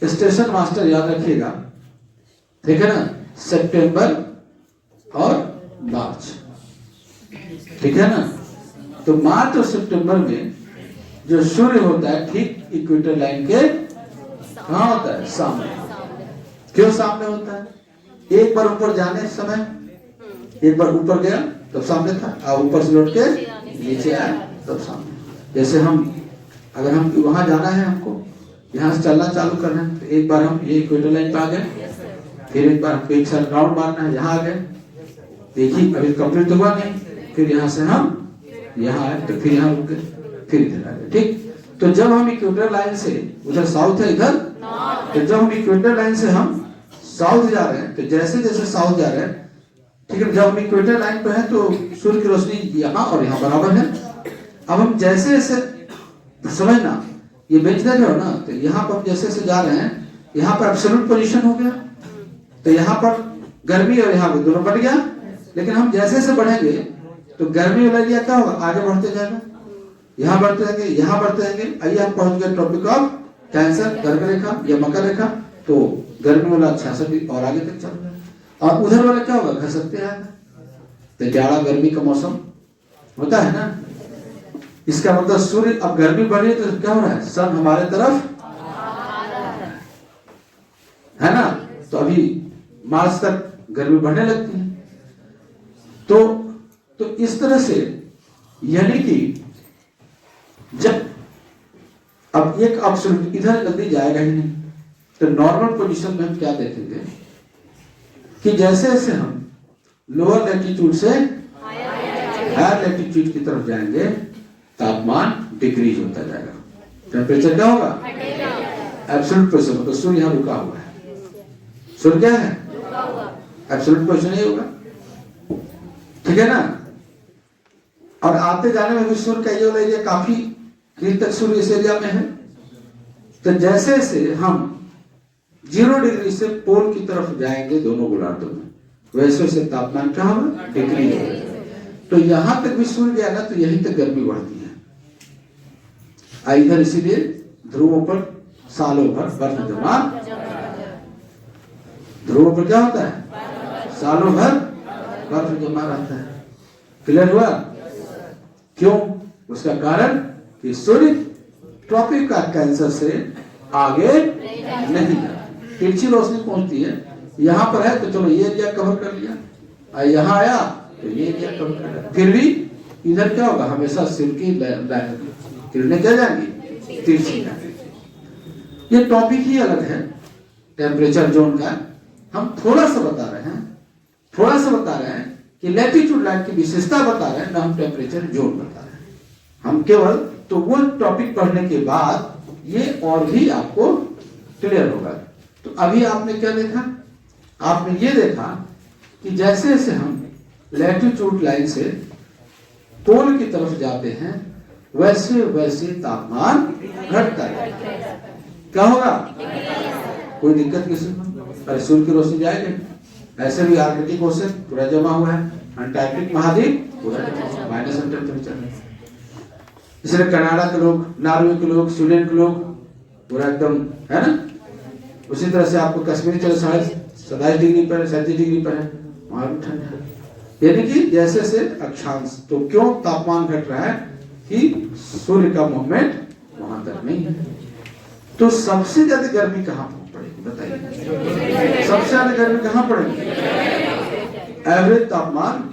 स्टेशन मास्टर याद रखिएगा, ठीक है ना, सितंबर और मार्च, ठीक है ना। तो मार्च और सितंबर में जो सूर्य होता है ठीक इक्वेटर लाइन के कहाँ होता है? सामने। क्यों सामने होता है? एक बार ऊपर जाने समय, एक बार ऊपर गया तब सामने था, और ऊपर से लौट के नीचे आया तब सामने। जैसे हम अगर हम वहां जाना है, हमको यहाँ से चलना चालू करना है, तो एक बार हम ये इक्वेटर लाइन पे आ गए, फिर एक बार हमको एक साल राउंड मारना है, यहाँ आ गए, देखिए अभी कंप्लीट तो हुआ नहीं, फिर यहाँ से हम यहाँ आए, तो फिर यहाँ रुक गए, फिर इधर आ गए, ठीक। तो जब हम इक्वेटर लाइन से, उधर साउथ है इधर, तो जब हम इक्वेटर लाइन से हम साउथ जा रहे हैं, तो जैसे जैसे साउथ जा रहे हैं, ठीक है, जब हम इक्वेटर लाइन पे हैं तो सूर्य की रोशनी यहाँ और यहाँ बराबर है। अब हम जैसे जैसे समझना, ये बेच दे रहे हो ना, तो यहाँ पर हम जैसे जैसे जा रहे हैं, यहाँ पर एब्सोल्यूट पोजीशन हो गया, तो यहाँ पर गर्मी और यहाँ पर दोनों बढ़ गया। लेकिन हम जैसे जैसे बढ़ेंगे तो गर्मी वाला एरिया क्या होगा? आगे बढ़ते जाएगा, यहाँ बढ़ते जाएंगे, यहाँ बढ़ते जाएंगे, आइए हम पहुंच गए टॉपिक ऑफ कैंसर, कर्क रेखा या मकर रेखा, तो गर्मी वाला 66 और आगे तक चल रहा है, और उधर वाला क्या होगा? घसकते आएगा। तो जाड़ा गर्मी का मौसम होता है ना, इसका मतलब सूर्य अब गर्मी बढ़ रही है तो क्या हो रहा है? सन हमारे तरफ है ना, तो अभी मार्च तक गर्मी बढ़ने लगती है। तो इस तरह से, यानी कि जब अब एक एब्सोल्यूट इधर जल्दी जाएगा ही नहीं, तो नॉर्मल पोजीशन में हम क्या देखेंगे कि जैसे जैसे हम लोअर लैटिट्यूड से हायर लैटिट्यूड की तरफ जाएंगे, तापमान डिक्रीज होता जाएगा, टेम्परेचर क्या होगा? एब्सोल्यूट पोजीशन, मतलब सूर्य यहाँ रुका हुआ है, सूर्य क्या है? एब्सोल्यूट पोजीशन ही होगा, ठीक है ना। और आते जाने में भी सूर्य का ये वाला एरिया काफी दिन तक सूर्य इस एरिया में है। तो जैसे जैसे हम 0 डिग्री से पोल की तरफ जाएंगे दोनों गोलार्धों में, वैसे वैसे तापमान क्या होगा? डिक्रीज होगा। तो यहां तक भी सूर्य गया ना, तो यहीं तक गर्मी बढ़ती है। इधर इसीलिए ध्रुवों पर सालों भर बर्फ जमा, ध्रुवों पर क्या होता है? सालों भर बर्फ जमा रहता है। क्लियर हुआ? क्यों? उसका कारण कि सूर्य ट्रॉपिक का कैंसर से आगे नहीं है, तिरछी रोशनी पहुंचती है, यहाँ पर है तो चलो ये एरिया कवर कर लिया, और यहाँ आया तो ये एरिया कवर कर लिया, फिर भी इधर क्या होगा? हमेशा सिर की किरणें क्या जाएंगी? तिरछी जाएंगी। ये टॉपिक ही अलग है टेम्परेचर जोन का। हम थोड़ा सा बता रहे हैं कि लैटिट्यूड लाइन की विशेषता बता रहे हैं ना, हम टेम्परेचर जोन बता रहे हैं। हम केवल तो वो टॉपिक पढ़ने के बाद ये और भी आपको क्लियर होगा। तो अभी आपने क्या देखा? आपने ये देखा कि जैसे जैसे हम लैटिट्यूड लाइन से पोल की तरफ जाते हैं, वैसे वैसे तापमान घटता है। क्या होगा? कोई दिक्कत किसी को? अरे सूर्य की रोशनी जाएगी, ऐसे भी आर्कटिक ओशन पूरा जमा हुआ है, अंटार्कटिक महाद्वीप पूरा माइनस टेम्परेचर है। इसलिए कनाडा के लोग, नॉर्वे के लोग, स्वीडन के लोग पूरा एकदम है ना। उसी तरह से आपको कश्मीर चले 27 डिग्री पर, 37 डिग्री पर है, वहां भी ठंड है। यानी कि जैसे से अक्षांश, तो क्यों तापमान घट रहा है? कि सूर्य का मूवमेंट वहां तक नहीं है। तो सबसे ज्यादा गर्मी कहां पड़ेगी बताइए? सबसे ज्यादा गर्मी कहां पड़ेगी? एवरेज तापमान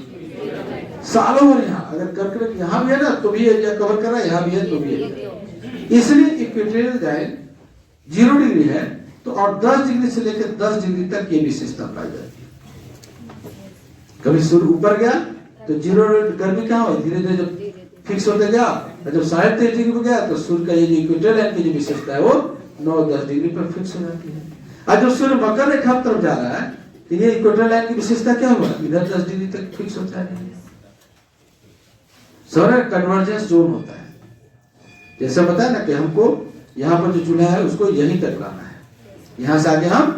सालों भर यहाँ, अगर कर्क यहाँ भी है ना तो भी एरिया कवर कर रहा है, यहाँ भी है तो भी है। इसलिए इक्वेटोरियल लाइन 0 डिग्री है तो, और 10 डिग्री से लेकर 10 डिग्री तक ये विशेषता पाई जाती है। कभी सूर्य ऊपर गया तो 0 गर्मी कहाँ हो, धीरे धीरे जब फिक्स होते गया, जब 23.5 डिग्री पर गया तो सूर्य का ये इक्वेटोरियल लाइन की जो विशेषता है वो 9-10 डिग्री पर फिक्स हो जाती है। और जो सूर्य मकर रेखा तरफ जा रहा है तो ये इक्वेटोरियल लाइन की विशेषता क्या हुआ? इधर 10 डिग्री तक फिक्स होता है। सौर कन्वर्जेंस जोन होता है। जैसे बताया ना कि हमको यहाँ पर जो चूल्हा है उसको यहीं तक लाना है, यहाँ से आगे हम,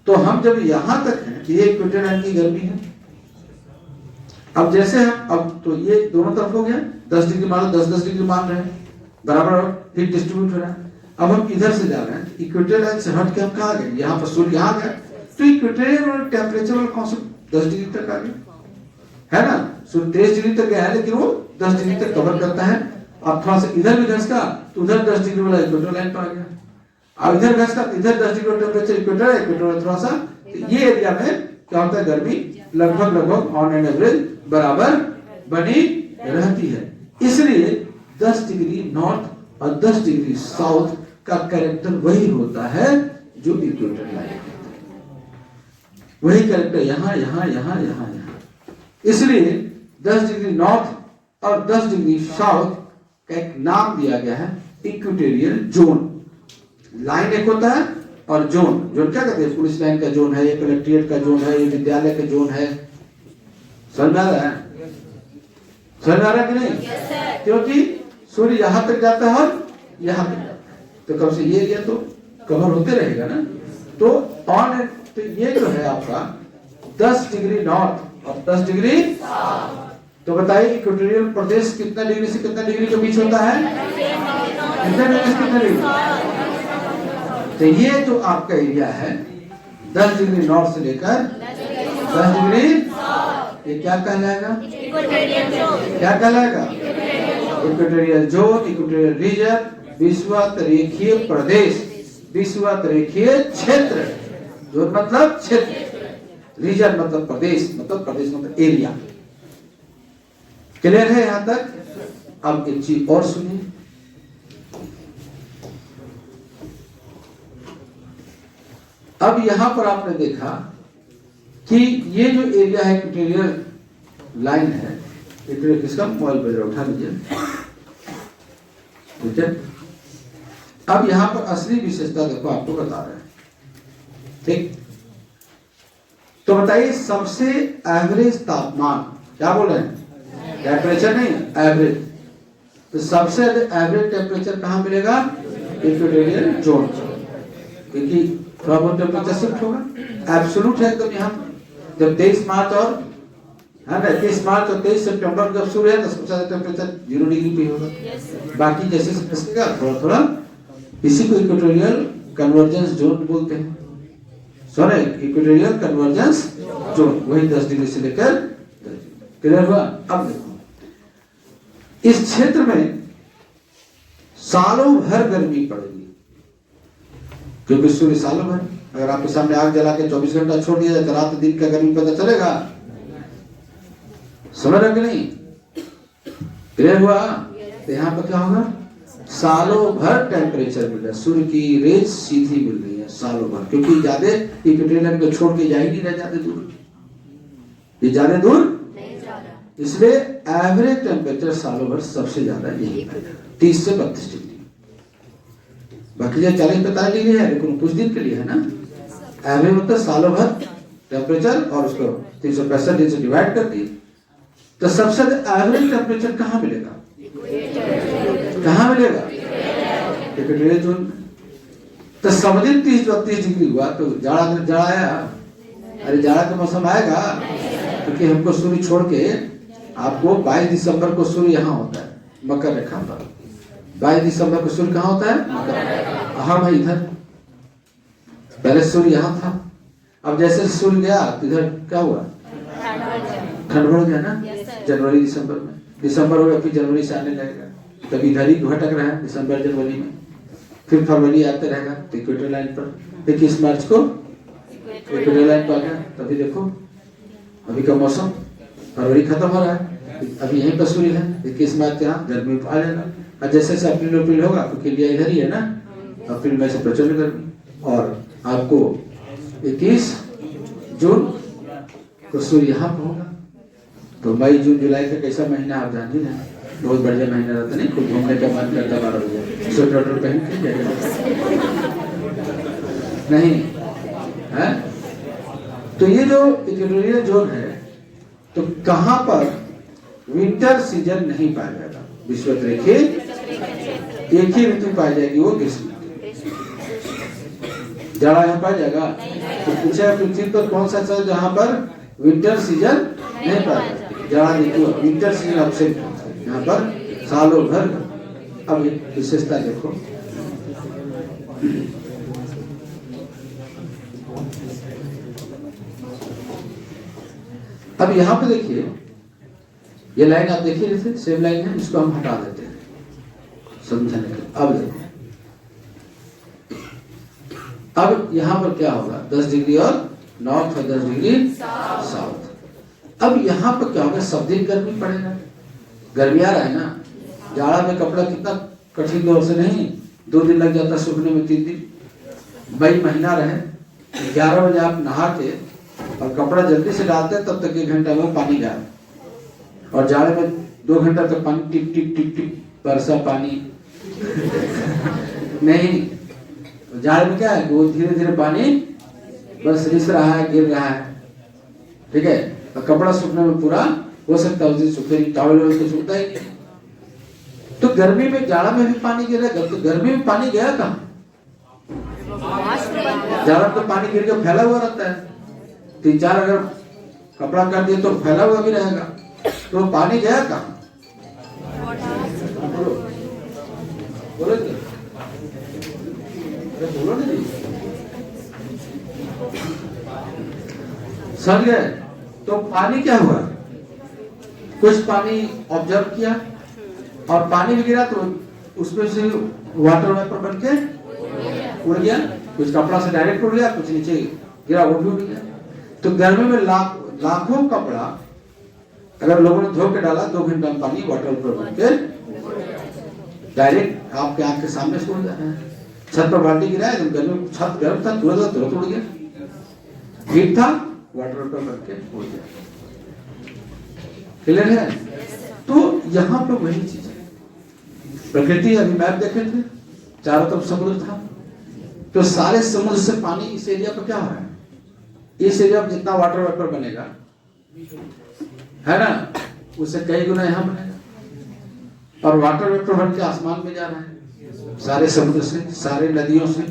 तो हम जब यहाँ तक हैं कि ये इक्वेटर लाइन की गर्मी है, अब जैसे हम अब तो ये दोनों तरफ हो गया 10 डिग्री मान लो 10 डिग्री मान रहे हैं बराबर हीट डिस्ट्रीब्यूट हो रहा है। अब हम इधर से जा रहे हैं इक्वेटर लाइन से हट के हम कहाँ गए यहाँ पर सूर्य यहाँ गए तो इक्वेटोरियल और टेम्परेचर कौन सा 10 डिग्री तक आ गया है ना। सूर्य 23 डिग्री तक गया है लेकिन वो 10 डिग्री तक कवर करता है। अब थोड़ा सा इधर भी घसका तो उधर 10 डिग्री वाला इक्वेटर लाइन पर आ गया। अब इधर घसका तो इधर 10 डिग्री टेम्परेचर इक्वेटर थोड़ा सा ये एरिया में क्या होता है गर्मी लगभग ऑन एन एवरेज बराबर बनी रहती है। इसलिए 10 डिग्री नॉर्थ और 10 डिग्री साउथ का कैरेक्टर वही होता है जो इक्वेटर लाइन वही कैरेक्टर यहाँ यहाँ यहाँ यहाँ यहाँ। इसलिए 10 डिग्री नॉर्थ और 10 डिग्री साउथ का एक नाम दिया गया है इक्वेटोरियल जोन। लाइन एक होता है और जोन जोन क्या कहते हैं पुलिस लाइन का जोन है ये कलेक्ट्रेट का जोन है ये विद्यालय का जोन है। समझ में आ रहा है समझ में आ रहा है कि नहीं क्योंकि सूर्य यहाँ तक जाता है और यहाँ तक जाता है तो कब से ये एरिया तो कवर होते रहेगा ना। तो ऑन तो ये जो है आपका 10 डिग्री नॉर्थ और 10 डिग्री तो बताइए इक्वेटोरियल प्रदेश कितना डिग्री से कितना डिग्री के बीच होता है कितना डिग्री से कितना डिग्री। तो ये जो आपका एरिया है 10 डिग्री नॉर्थ से लेकर 10 डिग्री ये क्या कहलाएगा क्या कहलाएगा इक्वेटोरियल जोन इक्वेटोरियल रीजन विषुवत-रेखीय प्रदेश विषुवत-रेखीय क्षेत्र जोन मतलब क्षेत्र रीजन मतलब प्रदेश मतलब एरिया। क्लियर है यहां तक। अब एक चीज और सुनिए अब यहां पर आपने देखा कि ये जो एरिया है इक्वेटोरियल लाइन है इक्वेटोरियल किसका मोबाइल पर उठा लीजिए ठीक है। अब यहां पर असली विशेषता देखो आपको बता रहे हैं ठीक। तो बताइए सबसे एवरेज तापमान क्या बोल रहे हैं टेम्परेचर नहीं एवरेज। तो सबसे एवरेज टेम्परेचर कहां मिलेगा इक्वेटोरियल जोन क्योंकि थोड़ा बहुत टेम्परेचर शिफ्ट होगा एब्सोल्यूट है एकदम यहाँ जब 23 मार्च और है ना 23 मार्च और 23 सितंबर जब शुरू है तो सबसे ज्यादा टेम्परेचर 0 डिग्री पे होगा। बाकी जैसे इसका थोड़ा थोड़ा इसी को इक्वेटोरियल कन्वर्जेंस जोन बोलते हैं। सॉरी इक्वेटोरियल कन्वर्जेंस जोन वही 10 डिग्री से लेकर क्लियर हुआ। अब देखो इस क्षेत्र में सालों भर गर्मी पड़ेगी क्योंकि सूर्य सालों भर अगर आपके सामने आग जला के 24 घंटा छोड़ दिया जाए तो रात दिन का गर्मी पता चलेगा। समझ रहे कि नहीं क्लियर हुआ। तो यहाँ पर क्या होगा सालों भर टेम्परेचर मिल रहा है सूर्य की रेज सीधी मिल रही है सालों भर क्योंकि ज्यादा इक्वेटोरियल लाइन को छोड़ के जा ही नहीं रहा ज्यादा दूर ये ज्यादा दूर इसलिए एवरेज टेम्परेचर सालों भर सबसे ज्यादा यही 30 से 32 डिग्री। बाकी जो 40-45 डिग्री है लेकिन कुछ दिन के लिए है ना एवरेज मतलब सालों भर टेम्परेचर और उसको 365 दिन से डिवाइड कर दिए तो सबसे एवरेज टेम्परेचर कहाँ मिलेगा इक्वेटोरियल जोन। तो समझे 30-32 डिग्री हुआ तो जाड़ा आया अरे जाड़ा का मौसम आएगा क्योंकि हमको सूर्य छोड़ के आपको 22 दिसंबर को सूर्य यहाँ होता है मकर रेखा पर 22 दिसंबर को सूर्य कहाँ होता है मकर हाँ भाई इधर पहले सूर्य यहाँ था। अब जैसे सूर्य गया तो इधर क्या हुआ ठंड बढ़ गया ना जनवरी दिसंबर में दिसंबर होगा फिर जनवरी से आने लगेगा तब इधर ही भटक रहा है दिसंबर जनवरी में फिर फरवरी आते रहेगा तो इक्वेटर लाइन पर 21 मार्च को इक्वेटर लाइन पर आ गया। तभी देखो अभी का मौसम फरवरी खत्म हो रहा है अभी यहीं पर सूर्य है 21 मार्च यहाँ गर्मी आ जाएगा और जैसे जैसे अप्रैल होगा क्योंकि इंडिया इधर ही है ना अप्रैल में से प्रचंड गर्मी और आपको 21 जून को सूर्य यहाँ पर होगा। तो मई जून जुलाई का कैसा महीना आप जान ही ना बहुत बढ़िया महीना रहता नहीं खुद घूमने का मन करता 12 बजे स्वेटर पहन के नहीं है। तो ये जो इक्वेटोरियल जोन है तो कहां पर विंटर सीजन नहीं पाया जाएगा विषुवत-रेखीय एक ही ऋतु पाई जाएगी वो ग्रीष्म जाड़ा यहाँ पाया जाएगा। तो पूछा पृथ्वी पर कौन सा जहां पर विंटर सीजन नहीं पाया जाता जाड़ा ऋतु विंटर सीजन एब्सेंट होता है यहाँ पर सालों भर। अब विशेषता देखो, अब यहाँ पे देखिए ये लाइन आप देखिए, जैसे सेम लाइन है, इसको हम हटा देते हैं समझने के लिए। अब देखो, अब यहाँ पर क्या होगा, 10 डिग्री और नॉर्थ और 10 डिग्री साउथ। अब यहाँ पर क्या होगा, सब दिन गर्मी पड़ेगा, गर्मी आ रहा है ना, जाड़ा में कपड़ा कितना कठिन दौर से नहीं, 2 दिन लग जाता सूखने में, 3 दिन। मई महीना रहे, 11 बजे आप नहा के और कपड़ा जल्दी से डालते हैं, तब तक 1 घंटा में पानी गायब, और जाड़े में 2 घंटा तक पानी टिप टिप टिप टिप बरसा पानी नहीं। जाड़े में क्या है, वो धीरे धीरे पानी बस रिस रहा है, गिर रहा है, ठीक है। और कपड़ा सूखने में पूरा हो सकता है, उस दिन सूखते नहीं, टॉवल तो सूखता ही नहीं। तो गर्मी में, जाड़ा में भी पानी गिरेगा, तो गर्मी में पानी गया कहाँ, जाड़ा तो पानी गिर के फैला हुआ रहता है, 3-4 अगर कपड़ा कर दिए तो फैला हुआ भी रहेगा, तो पानी गया कहाँ, बोलो बोलो नहीं, समझ गए। तो पानी क्या हुआ, कुछ पानी ऑब्जर्व किया और पानी भी गिरा, तो उसमें से वाटर वेपर बन के उड़ गया, कुछ कपड़ा से डायरेक्ट उड़ गया, कुछ नीचे गिरा, वो भी उड़ गया। तो गर्मी में लाखों कपड़ा अगर लोगों ने धो के डाला, 2 घंटा में पानी वाटर वेपर बन के डायरेक्ट आपके आंख के सामने से उड़ जा रहा है। छत पर बाल्टी गिरा है, गर्मी छत गर्म था, तुरंत उड़ गया, हीट था, वाटर वेपर बन के उड़ गया। क्लियर है। तो यहाँ पर वही चीज है, प्रकृति। अभी मैप देखे थे, चारों तरफ समुद्र था, तो सारे समुद्र से पानी इस एरिया पर क्या हो रहा है, इस एरिया में जितना वाटर वेपर बनेगा है ना, उससे कई गुना यहाँ बनेगा, और वाटर वेपर बन के आसमान में जा रहा है, सारे समुद्र से, सारे नदियों से,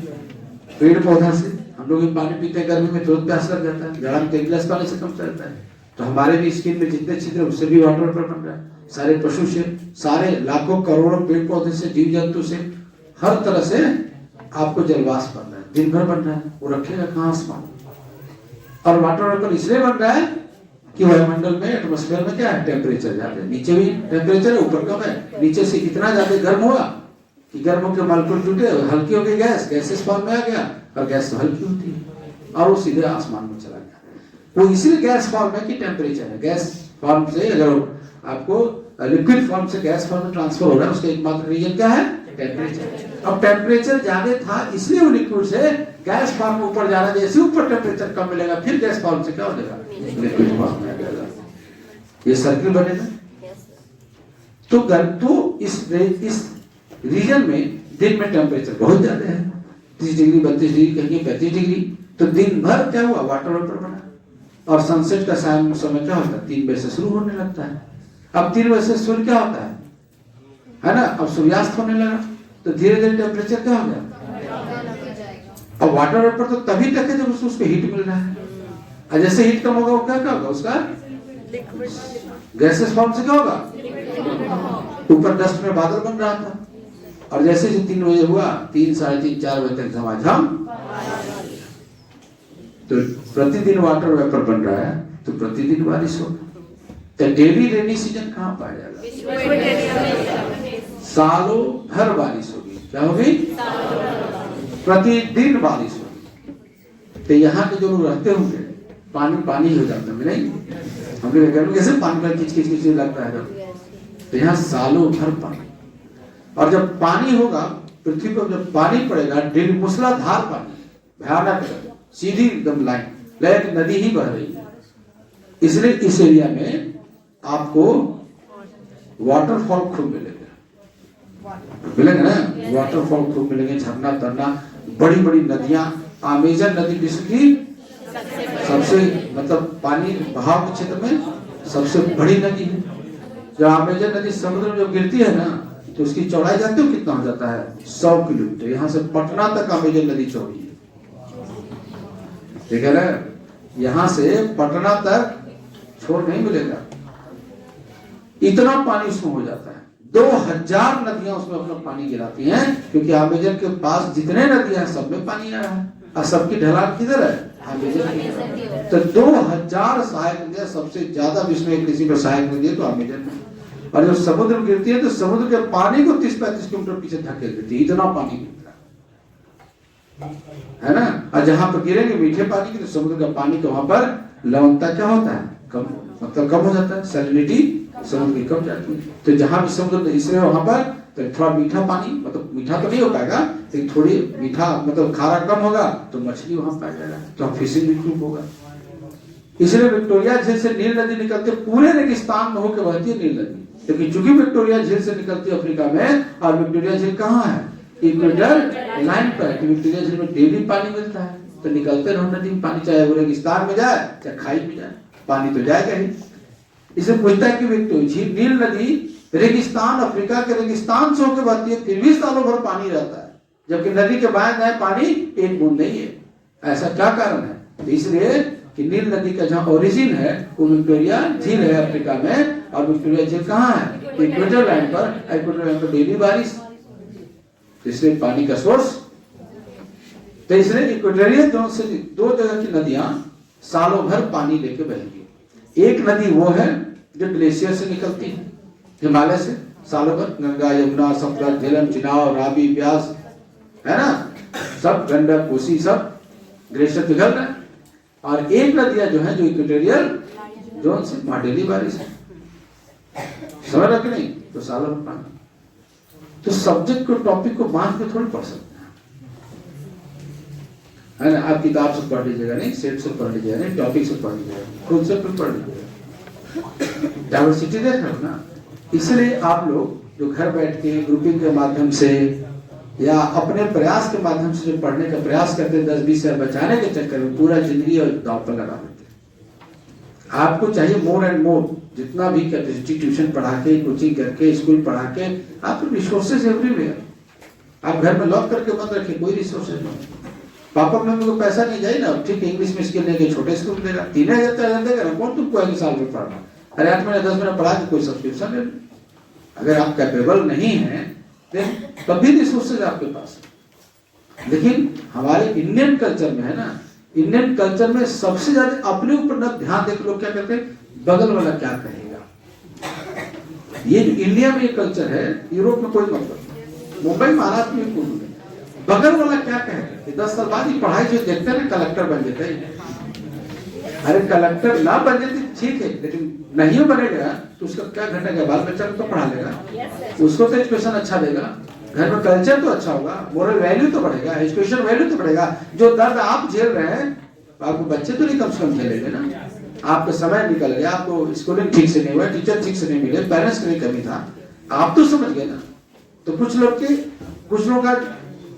पेड़ पौधा से। हम लोग पानी पीते हैं गर्मी में, तुरंत प्यास लग जाता है, जाड़ा में 1 गिलास पानी से कम चलता है। तो हमारे भी स्किन में जितने छिद्र, उससे भी वाटर वेपर बन रहा है, सारे पशु से, सारे लाखों करोड़ों पेड़ पौधे से, जीव जंतु से, हर तरह से आपको जलवाष्प बन रहा है, दिन भर बन रहा है, वो रखेगा कहाँ, आसमान। और वाटर वेपर इसलिए बन रहा है कि वायुमंडल में, एटमॉस्फेयर में क्या है, टेम्परेचर ज्यादा है, नीचे भी टेम्परेचर है, ऊपर कम है। नीचे से इतना ज्यादा गर्म हुआ कि गर्म होकर मॉलिक्यूल टूटे, हल्की हो गई गैस, गैसेस फॉर्म में आ गया, और गैस तो हल्की होती है, और वो सीधे आसमान में चला गया। वो इसलिए गैस फॉर्म है कि टेम्परेचर है, गैस फॉर्म से अगर आपको लिक्विड फॉर्म से गैस फॉर्म में ट्रांसफर हो रहा है, उसका एकमात्र रीजन क्या है, टेम्परेचर। अब टेम्परेचर ज्यादा था इसलिए वो लिक्विड से गैस फॉर्म में ऊपर जा रहा है, जैसे ऊपर टेम्परेचर कम मिलेगा, फिर गैस फॉर्म से क्या हो जाएगा, लिक्विड फॉर्म में आ जाएगा, ये सर्किल बनेगा। तो इस रीजन में दिन में टेम्परेचर बहुत ज्यादा है, 30 डिग्री 32 डिग्री, कहीं 35 डिग्री, तो दिन भर क्या हुआ, वाटर वेपर बना। और सनसेट का समय क्या होता है, 3 बजे से शुरू होने लगता है। अब 3 बजे से सूर्य क्या होता है ना, अब सूर्यास्त होने लगा, तो धीरे धीरे टेम्परेचर क्या हो गया। अब वाटर वेपर तो तभी तक है जब उसको हीट मिल रहा है, और जैसे हीट कम होगा, वो क्या होगा, उसका गैसेस फॉर्म से क्या होगा, ऊपर डस्ट में बादल बन रहा था, और जैसे 3 बजे हुआ, 3, 3:30, 4 बजे तक झमाझम, तो प्रतिदिन वाटर वेपर बन रहा है, तो प्रतिदिन बारिश होगी। तो डेली रेनी सीजन कहाँ पाया जाएगा, सालों भर बारिश होगी। क्या होगी, प्रतिदिन बारिश होगी। तो यहाँ के जो लोग रहते होंगे, पानी पानी हो जाता है नहीं, हम लोग घर में कैसे पानी का किच किच किच लगता है, तो यहाँ सालों भर पानी। और जब पानी होगा पृथ्वी पर, जब पानी पड़ेगा, डेली मूसलाधार पानी, भयानक, सीधी एकदम लाइन नदी ही बह रही है, इसलिए इस एरिया में आपको वाटरफॉल खूब मिलेंगे ना, वाटरफॉल खूब मिलेंगे, झरना तरना, बड़ी बड़ी नदियां। अमेजन नदी विश्व की सबसे, मतलब पानी बहाव के क्षेत्र में सबसे बड़ी नदी है। जब अमेजन नदी समुद्र में जब गिरती है ना, तो उसकी चौड़ाई जानते हो कितना हो जाता है, 100 किलोमीटर। यहाँ से पटना तक अमेजन नदी चौड़ी है, ठीक है ना, यहाँ से पटना तक छोड़ नहीं मिलेगा। इतना पानी उसमें हो जाता है। 2000 नदियां उसमें अपना पानी गिराती हैं, क्योंकि अमेजन के पास जितने नदियां हैं सब में पानी आ रहा है, और सबकी ढलान किधर है? अमेजन की। तो 2000 सहायक नदियां, सबसे ज्यादा विश्व में किसी पर सहायक नदी है तो अमेजन में। और जब समुद्र में गिरती है तो समुद्र के पानी को 30-35 किलोमीटर पीछे धकेल देती है, इतना पानी गिरता है ना। और जहां पर गिरेंगे मीठे पानी की, तो समुद्र का पानी का वहां पर लवणता क्या होता है? कम, मतलब कम हो जाता है, सैलिनिटी समुद्र की कम जाती है। तो जहां भी समुद्र, इसलिए वहां पर तो थोड़ा मीठा पानी, मतलब मीठा तो नहीं हो पाएगा लेकिन थोड़ी मीठा, मतलब खारा कम होगा तो मछली वहां पाया जाएगा, तो फिशिंग भी खूब होगा। इसलिए विक्टोरिया झील से नील नदी निकलते पूरे रेगिस्तान में होकर बहती है नील नदी। लेकिन चूंकि विक्टोरिया झील से निकलती है अफ्रीका में, और विक्टोरिया झील कहाँ है? इक्वेटर लाइन पर। तो विक्टोरिया झील में डेली पानी मिलता है, तो निकलते रहो नदी में पानी, चाहे वो रेगिस्तान में जाए चाहे खाई में जाए, पानी तो जाएगा ही। इसे पूछता है कि विक्टोरिया झील, नील नदी रेगिस्तान, अफ्रीका के रेगिस्तान से होकर बहती है, फिर भी सालों भर पानी रहता है, जबकि नदी के बाएं दाएं पानी एक बूंद नहीं है। ऐसा क्या कारण है? तो इसलिए कि नील नदी का जहाँ ओरिजिन है वो विक्टोरिया झील है अफ्रीका में, और विक्टोरिया झील कहाँ है? इक्वेटर लाइन पर। इक्वेटर लाइन पर डेली बारिश, तो इसलिए पानी का सोर्स। तो इसलिए इक्वेटोरियल जोन से 2 जगह की नदियां सालों भर पानी लेके बहेंगी। एक नदी वो है जो ग्लेशियर से निकलती है, हिमालय से, सालों भर, गंगा, यमुना, सतलज, झेलम, चिनाब, रावी, ब्यास, है ना, सब गंडक, कोसी, सब ग्लेशियर पिघल रहे हैं। और एक नदियां जो है जो इक्वेटोरियल जोन से, वहां डेली बारिश है, समझ रहे कि नहीं? तो सालों भर पानी। तो सब्जेक्ट को, टॉपिक को बांध के थोड़ी पढ़ सकते है ना। आप किताब से पढ़ लीजिएगा नहीं, सेट से पढ़ लीजिएगा नहीं, टॉपिक से पढ़ लीजिएगा, खुद से पढ़ लीजिएगा, डाइवर्सिटी देख रहे हो ना। इसलिए आप लोग जो घर बैठ के ग्रुपिंग के माध्यम से या अपने प्रयास के माध्यम से जो पढ़ने का प्रयास करते हैं, 10-20 हजार बचाने के चक्कर में पूरा जिंदगी और दांव पर लगा देते हैं। आपको चाहिए मोर एंड मोर, जितना भी कैपेसिटी, ट्यूशन पढ़ा के, कोचिंग करके, स्कूल पढ़ा के, आपको रिसोर्सेज एवरीवेयर। आप घर में लॉक करके बंद रखिए, कोई रिसोर्सेज नहीं। पापा मम्मी को पैसा नहीं जाए ना, ठीक इंग्लिश में स्किल लेके छोटे स्कूल में देगा, 3000 देगा ना, कौन तुमको आगे साल में पढ़ना? अरे 8 महीने 10 महीने पढ़ा के कोई सब्सक्रिप्शन ले लो। अगर आप कैपेबल नहीं है तभी रिसोर्सेज आपके पास है। लेकिन हमारे इंडियन कल्चर में है ना, इंडियन कल्चर में सबसे ज्यादा अपने ऊपर न ध्यान देकर लोग क्या करते हैं, बगल वाला क्या कहेगा। ये जो इंडिया में ये कल्चर है, यूरोप में कोई मतलब नहीं, मुंबई महाराष्ट्र में कोई नहीं, बगल वाला क्या कहेगा। 10 साल बाद ही पढ़ाई जो देखते हैं ना, कलेक्टर बन जाते हैं। अरे कलेक्टर ना बन जाते ठीक है, लेकिन नहीं बनेगा तो उसका क्या घटेगा? बाल बच्चा को तो पढ़ा लेगा, उसको तो एजुकेशन अच्छा देगा, घर में कल्चर तो अच्छा होगा, मोरल वैल्यू तो बढ़ेगा, एजुकेशन वैल्यू तो बढ़ेगा। जो दर्द आप झेल रहे हैं आपको बच्चे तो नहीं कम से कम झेलेंगे ना। आपका समय निकल गया, आपको स्कूलिंग ठीक से नहीं हुआ, टीचर ठीक से नहीं मिले, पेरेंट्स की कमी था, आप तो समझ गए ना। तो कुछ लोगों का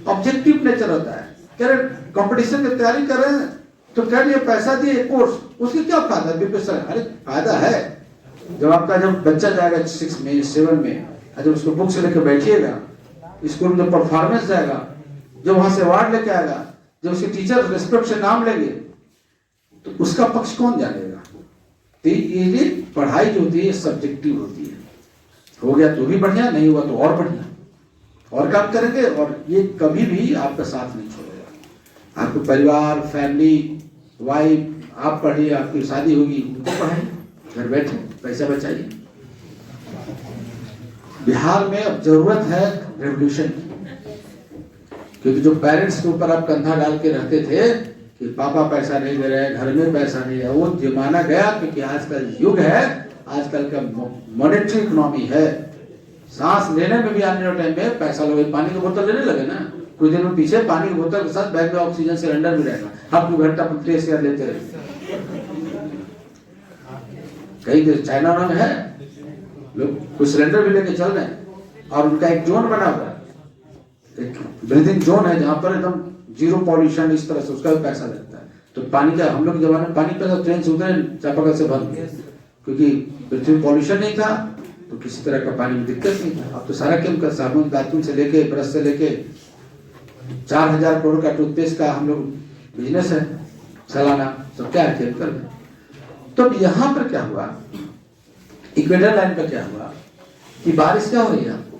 ऑब्जेक्टिव नेचर होता है, कह रहे कंपटीशन की तैयारी कर रहे हैं तो कह रहे पैसा दिए कोर्स, उसकी क्या फायदा? अरे फायदा है, जब आपका जब बच्चा जाएगा 6 में 7 में, जब उसको बुक से लेकर बैठिएगा, स्कूल में परफॉर्मेंस जाएगा, जब वहां से अवार्ड लेके आएगा, जब उसके टीचर रिस्पेक्ट से नाम लेंगे, तो उसका पक्ष कौन जानेगा? तो ये पढ़ाई जो होती है सब्जेक्टिव होती है। हो गया तो भी बढ़िया, नहीं हुआ तो और बढ़िया, और काम करेंगे, और ये कभी भी आपका साथ नहीं छोड़ेगा। आपको परिवार, फैमिली, वाइफ, आप पढ़िए, आपकी शादी होगी, उनको पढ़ाइए, घर बैठे पैसा बचाइए। बिहार में अब जरूरत है रेवोल्यूशन की, क्योंकि जो पेरेंट्स के ऊपर आप कंधा डाल के रहते थे कि पापा पैसा नहीं दे रहे, घर में पैसा नहीं है, वो जमाना गया। क्योंकि आजकल युग है, आजकल का मॉनेटरी इकोनॉमी है, सांस लेने में भी आने वाले टाइम में पैसा लोगे, पानी की बोतल लेने लगे ना, कुछ दिन में पीछे पानी की बोतल के साथ बैग में ऑक्सीजन सिलेंडर भी रहेगा, आप 2 घंटा ट्रेस कर लेते रहे। कई देश चाइना में है, लोग कुछ सिलेंडर भी लेके चल रहे हैं, और उनका एक जोन बना हुआ है, एक ब्रीदिंग जोन है, जहां पर एकदम 0 पॉल्यूशन, इस तरह से उसका भी पैसा लगता है। तो पानी का, हम लोग के जमाने में पानी पैसा ट्रेन से उतरे, चापाकल से बंद, क्योंकि पृथ्वी पॉल्यूशन नहीं था तो किसी तरह का पानी में दिक्कत नहीं था। अब तो सारा केमिकल, साबुन, दातुन से लेके, ब्रश से लेके 4000 करोड़ का टूथपेस्ट का हम लोग बिजनेस है सालाना, सब क्या है केमिकल में। तो यहाँ पर क्या हुआ इक्वेटर लाइन पे क्या हुआ कि बारिश क्या हो रही है आपको?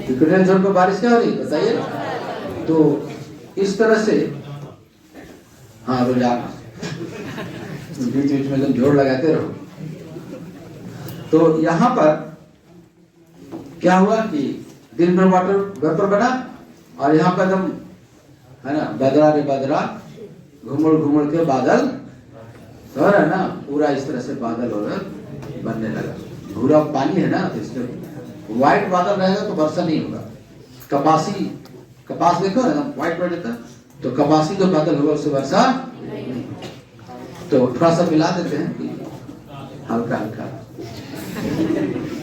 इक्वेटर जोन पे बारिश क्या हो रही है बताइए। तो इस तरह से हाँ रोजाना बीच बीच में जोर लगाते रहो। तो यहाँ पर क्या हुआ कि दिन भर वाटर वेपर बना और यहाँ पर एकदम है ना बदरा रे बदरा घुमड़ घुमड़ के बादल हो रहा है ना, पूरा इस तरह से बादल हो रहा बनने लगा। भूरा पानी है ना तो इसलिए व्हाइट बादल रहेगा तो वर्षा नहीं होगा। कपास देखो ना व्हाइट व्हाइट रहता, तो कपासी जो बादल होगा उससे वर्षा नहीं। तो थोड़ा सा मिला देते हैं कि हल्का हल्का,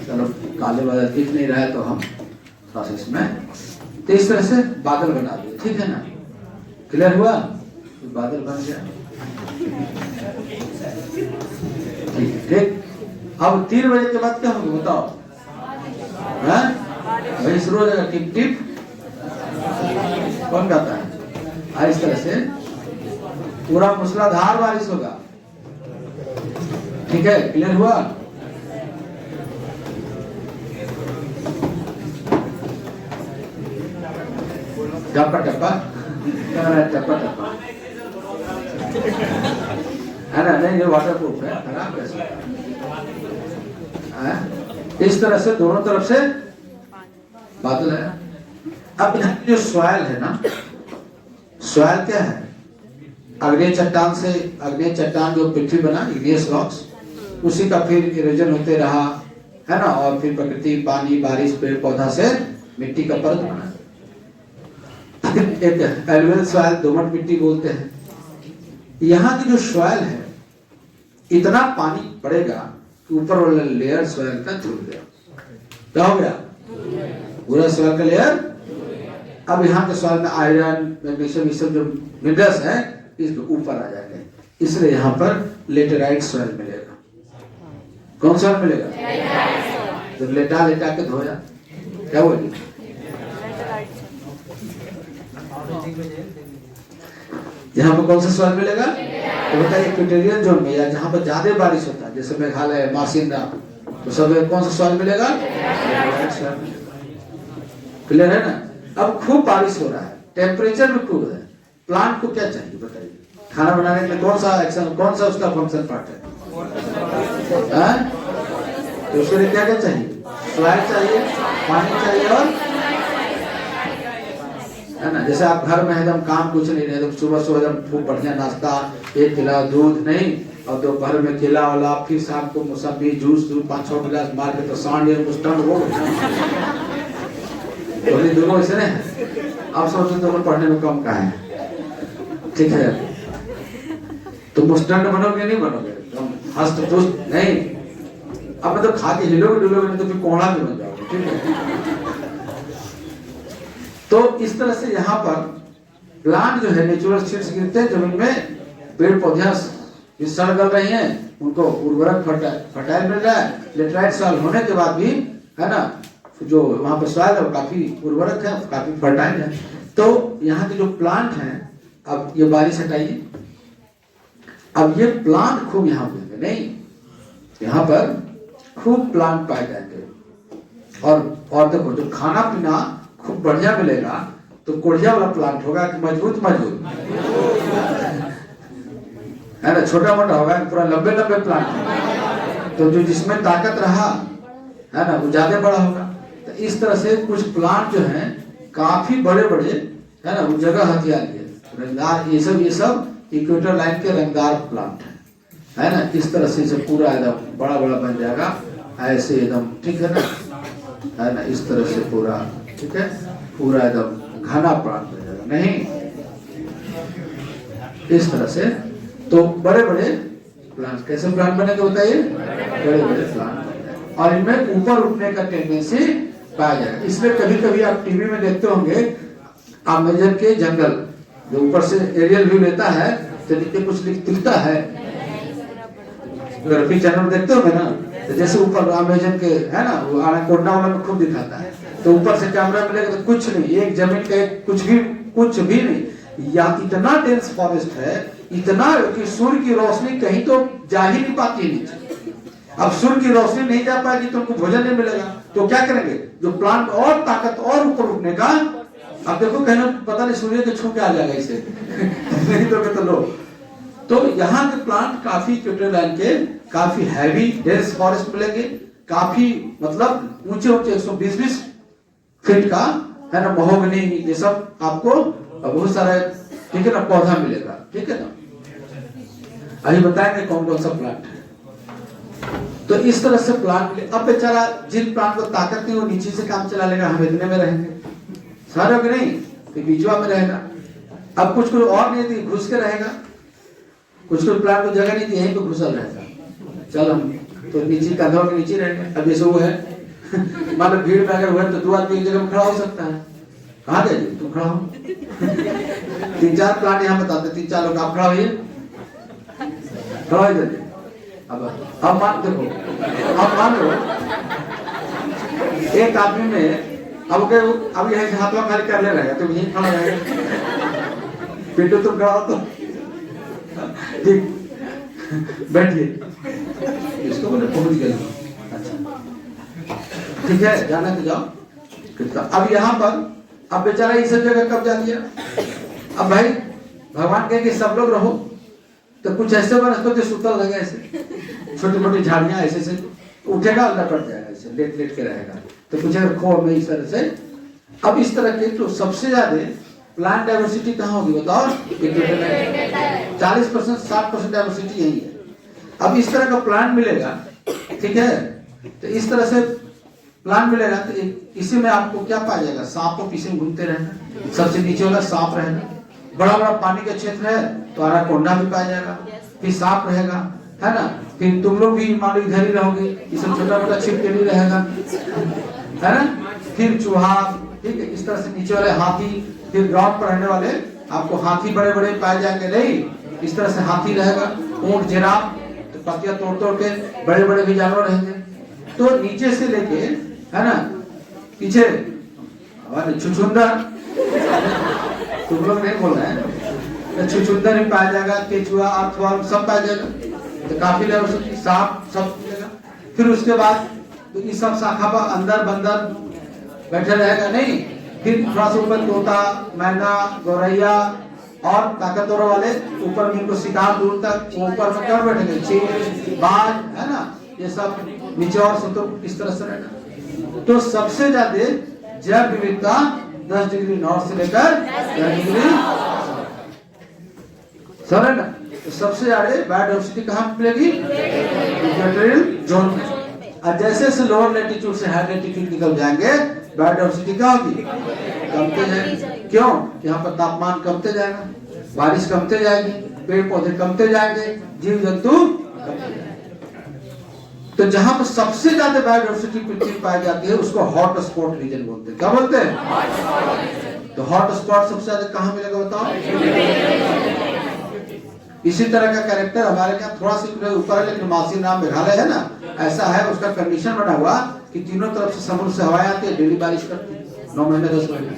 चलो काले बादल दिख नहीं रहा है तो हम थोड़ा सा इसमें तो इस तरह से बादल बना दिए, ठीक है ना। क्लियर हुआ? तो बादल बन गया, ठीक। अब 3 बजे के बाद क्या होगा बताओ? वही शुरू हो जाएगा टिप टिप। कौन गाता है? इस तरह से पूरा मूसलाधार बारिश होगा, ठीक है। क्लियर हुआ? टप्पा टप्पा टप्पा टप्पा है ना, नहीं ये वाटर प्रूफ है, खराब कैसे? इस तरह से दोनों तरफ से बादल है। अब यहाँ जो सॉइल है ना, सॉइल क्या है? अग्नेय चट्टान से, अग्नेय चट्टान जो पृथ्वी बना इग्नियस रॉक्स, उसी का फिर इरोजन होते रहा है ना, और फिर प्रकृति पानी बारिश पेड़ पौधा से मिट्टी का परत बना। एक एलुवियल सॉइल दोमट मिट्टी बोलते हैं। यहाँ की जो सॉइल है इतना पानी पड़ेगा कि ऊपर वाला लेयर सॉइल का धुल गया। क्या हो गया? पूरा सॉइल का लेयर। अब यहाँ के सॉइल में आयरन मैग्नीशियम ये सब जो मिनरल्स है इसके ऊपर आ जाएंगे, इसलिए यहाँ पर लेटेराइट सॉइल मिलेगा। कौन सॉइल मिलेगा? तो लेटा लेटा के धोया, क्या बोलिए? यहाँ पर कौन सा सॉइल मिलेगा? तो बताइए इक्वेटोरियल जोन में या जहाँ पर ज्यादा बारिश होता है जैसे मेघालय मासिंदा, तो सब कौन सा सॉइल मिलेगा? क्लियर है ना। अब खूब बारिश हो रहा है, टेम्परेचर भी खूब है, प्लांट को क्या चाहिए बताइए? खाना बनाने के लिए कौन सा एक्शन, कौन सा उसका फंक्शन पार्ट है? तो उसके लिए क्या क्या चाहिए? सॉइल चाहिए, पानी चाहिए और है ना। जैसे आप घर में एकदम काम कुछ नहीं रहे, सुबह सुबह एकदम खूब बढ़िया नाश्ता, एक गिलास दूध नहीं, और दोपहर में केला वाला, फिर शाम को मौसमी जूस 5-6 गिलास मार के तो सांड मुस्टंड हो तो दोनों ऐसे नहीं। आप सोचते दोनों पढ़ने में कम का है, ठीक है। तो मुस्टंड बनोगे नहीं बनोगे, हस्त पुष्ट नहीं। अब तो खा के हिलोगे डुलोगे नहीं तो फिर कोहड़ा भी बन जाओगे, ठीक है। तो इस तरह से यहाँ पर प्लांट जो है नेचुरल सीड्स गिरते हैं जमीन में, पेड़ पौधे सड़ गल रही हैं, उनको उर्वरक फर्टाइल मिल रहा है। लेटराइट सॉइल होने के बाद भी है ना, जो वहाँ पर सॉइल है वो काफी उर्वरक है, काफी फर्टाइल है। तो यहाँ के जो प्लांट हैं, अब ये बारिश हटाइए, अब ये प्लांट खूब यहाँ मिलेंगे नहीं, यहाँ पर खूब प्लांट पाए जाएंगे। और देखो जो खाना पीना खूब बढ़िया मिलेगा तो कोढ़िया वाला प्लांट होगा कि मजबूत है ना, छोटा मोटा होगा पूरा लंबे लंबे प्लांट। तो जो जिसमें ताकत रहा है ना वो ज्यादा बड़ा होगा। तो इस तरह से कुछ प्लांट जो हैं काफी बड़े बड़े है ना, वो जगह हथियार लिए रंगदार, ये सब इक्वेटर लाइन के रंगदार प्लांट है ना। इस तरह से पूरा एकदम बड़ा बड़ा बन जाएगा ऐसे एकदम, ठीक है ना, इस तरह से पूरा, ठीक है, पूरा एकदम घना प्लांट बन जाएगा नहीं, इस तरह से। तो बड़े बड़े प्लांट, कैसे प्लांट बनेंगे बताइए? बड़े बड़े प्लांट, और इनमें ऊपर उठने का टेंडेंसी पाया जाएगा। इसलिए कभी कभी आप टीवी में देखते होंगे अमेज़न के जंगल, जो ऊपर से एरियल व्यू लेता है तो नीचे कुछ दिखता है, ग्राफी चैनल देखते होंगे ना, तो जैसे ऊपर अमेज़न के है ना, वो एनाकोंडा वाला में खूब दिखाता है, तो ऊपर से कैमरा मिलेगा तो कुछ नहीं, एक जमीन का कुछ भी नहीं, या इतना डेंस फॉरेस्ट है, इतना कि सूर्य की रोशनी कहीं तो जा ही नहीं पाती है नीचे। अब सूर्य की रोशनी नहीं जा पाएगी तो उनको भोजन नहीं मिलेगा, तो क्या करेंगे, जो प्लांट और ताकत और ऊपर उठने का, अब देखो कहना पता नहीं सूर्य के छू के आ जाएगा इसे नहीं तो लो। तो यहाँ के प्लांट काफी क्यूटेलाइन के काफी हैवी डेंस फॉरेस्ट मिलेंगे, काफी मतलब ऊंचे ऊंचे 120 फीट का है ना, महोगनी ये सब आपको बहुत सारा ठीक है ना पौधा मिलेगा, ठीक है ना। अभी बताएंगे कौन कौन सा प्लांट है। तो इस तरह से प्लांट, अब बेचारा जिन प्लांट को ताकत नहीं वो नीचे से काम चला लेगा, हम इतने में रहेंगे, सारे के नहीं तो बीचवा में रहेगा। अब कुछ और नहीं दी घुस के रहेगा, कुछ प्लांट को जगह नहीं दी यहीं पे घुसल रहेगा, चल हम तो नीचे कंधों के नीचे रहेंगे। अब जैसे वो है मान लो भीड़ में अगर हुआ तो 2 आदमी एक जगह में खड़ा हो सकता है, कहाँ गए तुम खड़ा हो 3-4 प्लांट यहाँ बताते, 3-4 लोग आप खड़ा होइए, खड़ा इधर। अब मान देखो, अब मान लो एक आदमी में अब यही हाथों खाली कर ले रहेगा तो यही खड़ा रहेगा, पिंटू तुम खड़ा हो तो ठीक बैठिए, इसको बोले पहुंच गए। अच्छा ठीक है, जाना तो जाओ। अब यहाँ पर अब बेचारा इस जगह कब्जा लिया। अब भाई भगवान कहे कि सब लोग रहो, तो कुछ ऐसे वनस्पति सुतल लगे, ऐसे छोटी मोटी झाड़ियां ऐसे से उठेगा अंदर पड़ जाएगा, ऐसे लेट लेट के रहेगा, तो कुछ खो में इस तरह से। अब इस तरह के तो सबसे ज्यादा प्लांट डाइवर्सिटी कहाँ होगी बताओ, 40% 60% डाइवर्सिटी यही है। अब इस तरह का प्लांट मिलेगा, ठीक है, तो इस तरह से प्लांट मिलेगा तो इसी में आपको क्या पाया जाएगा, सांप को पीछे घूमते रहना, सबसे नीचे वाला सांप रहेगा, बड़ा बड़ा पानी का क्षेत्र है तो एनाकोंडा भी पाया जाएगा, फिर सांप रहेगा, है ना, फिर तुम लोग भी मान लो इधर ही रहोगे, इसमें छोटा मोटा छिपकली रहेगा, है ना, फिर चूहा, ठीक है, इस तरह से नीचे वाले हाथी, फिर ग्राउंड पर रहने वाले आपको हाथी बड़े बड़े पाए जाएंगे, नहीं इस तरह से हाथी रहेगा, ऊंट, जिराफ, तो पत्तियां तोड़ तोड़ के बड़े बड़े भी जानवर रहेंगे। तो नीचे से लेके है ना पीछे छुछुंदर, तुम लोग नहीं बोल रहे हैं, छुछुंदर भी पाया जाएगा, केचुआ, अर्थवर्म सब पाया जाएगा, तो काफी लेवल सांप सब मिलेगा। फिर उसके बाद तो इस सब शाखा पर अंदर बंदर बैठे रहेगा, नहीं फिर थोड़ा सा ऊपर तोता, मैना, गौरैया और ताकतवर वाले ऊपर में इनको शिकार दूर तक ऊपर में कर बैठेंगे, चील, बाज, है ना, ये सब नीचे और सब तो इस तरह से रहेगा। तो सबसे ज्यादा जैव विविधता 10 डिग्री नॉर्थ से लेकर 10 डिग्री सर है ना, तो सबसे ज्यादा बायोडाइवर्सिटी कहाँ मिलेगी, इक्वेटोरियल जोन में। और जैसे जैसे लोअर लैटिट्यूड से हाई लैटिट्यूड निकल जाएंगे बायोडाइवर्सिटी क्या होगी, कमते जाएगी। क्यों, यहाँ पर तापमान कमते जाएगा, बारिश कमते जाएगी, पेड़ पौधे कमते जाएंगे, जीव जंतु कमते जाएंगे। तो जहां पर सबसे ज्यादा बायोडाइवर्सिटी पृथ्वी पाई जाती है उसको हॉट स्पॉट रीजन बोलते हैं। क्या बोलते हैं, तो हॉट स्पॉट सबसे ज्यादा कहाँ मिलेगा बताओ। इसी तरह का कैरेक्टर हमारे यहाँ थोड़ा सा ऊपर है, लेकिन मासी नाम मेघालय है ना, ऐसा है उसका कंडीशन बना हुआ कि तीनों तरफ से समुद्र से हवाएं आती है, डेली बारिश करती है 9 महीने 10 महीने।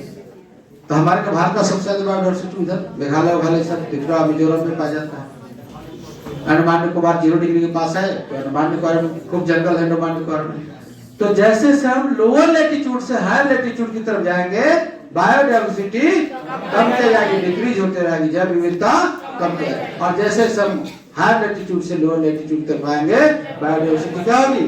तो हमारे भारत का सबसे ज्यादा बायोडाइवर्सिटी इधर मेघालय वघालय सब त्रिपुरा मिजोरम में पाया जाता है। अंडमान निकोबार 0 डिग्री के पास है, तो अंडमान निकोबार में खूब जंगल है अंडमान निकोबार में। तो जैसे से हम लोअर लैटिट्यूड से हायर लैटिट्यूड की तरफ जाएंगे बायोडाइवर्सिटी कमते जाएगी, डिक्रीज होते रहेगी, जैव विविधता कमते जाएगी। और जैसे हम हायर लैटिट्यूड से लोअर लैटिट्यूड की तरफ आएंगे बायोडाइवर्सिटी क्या होगी,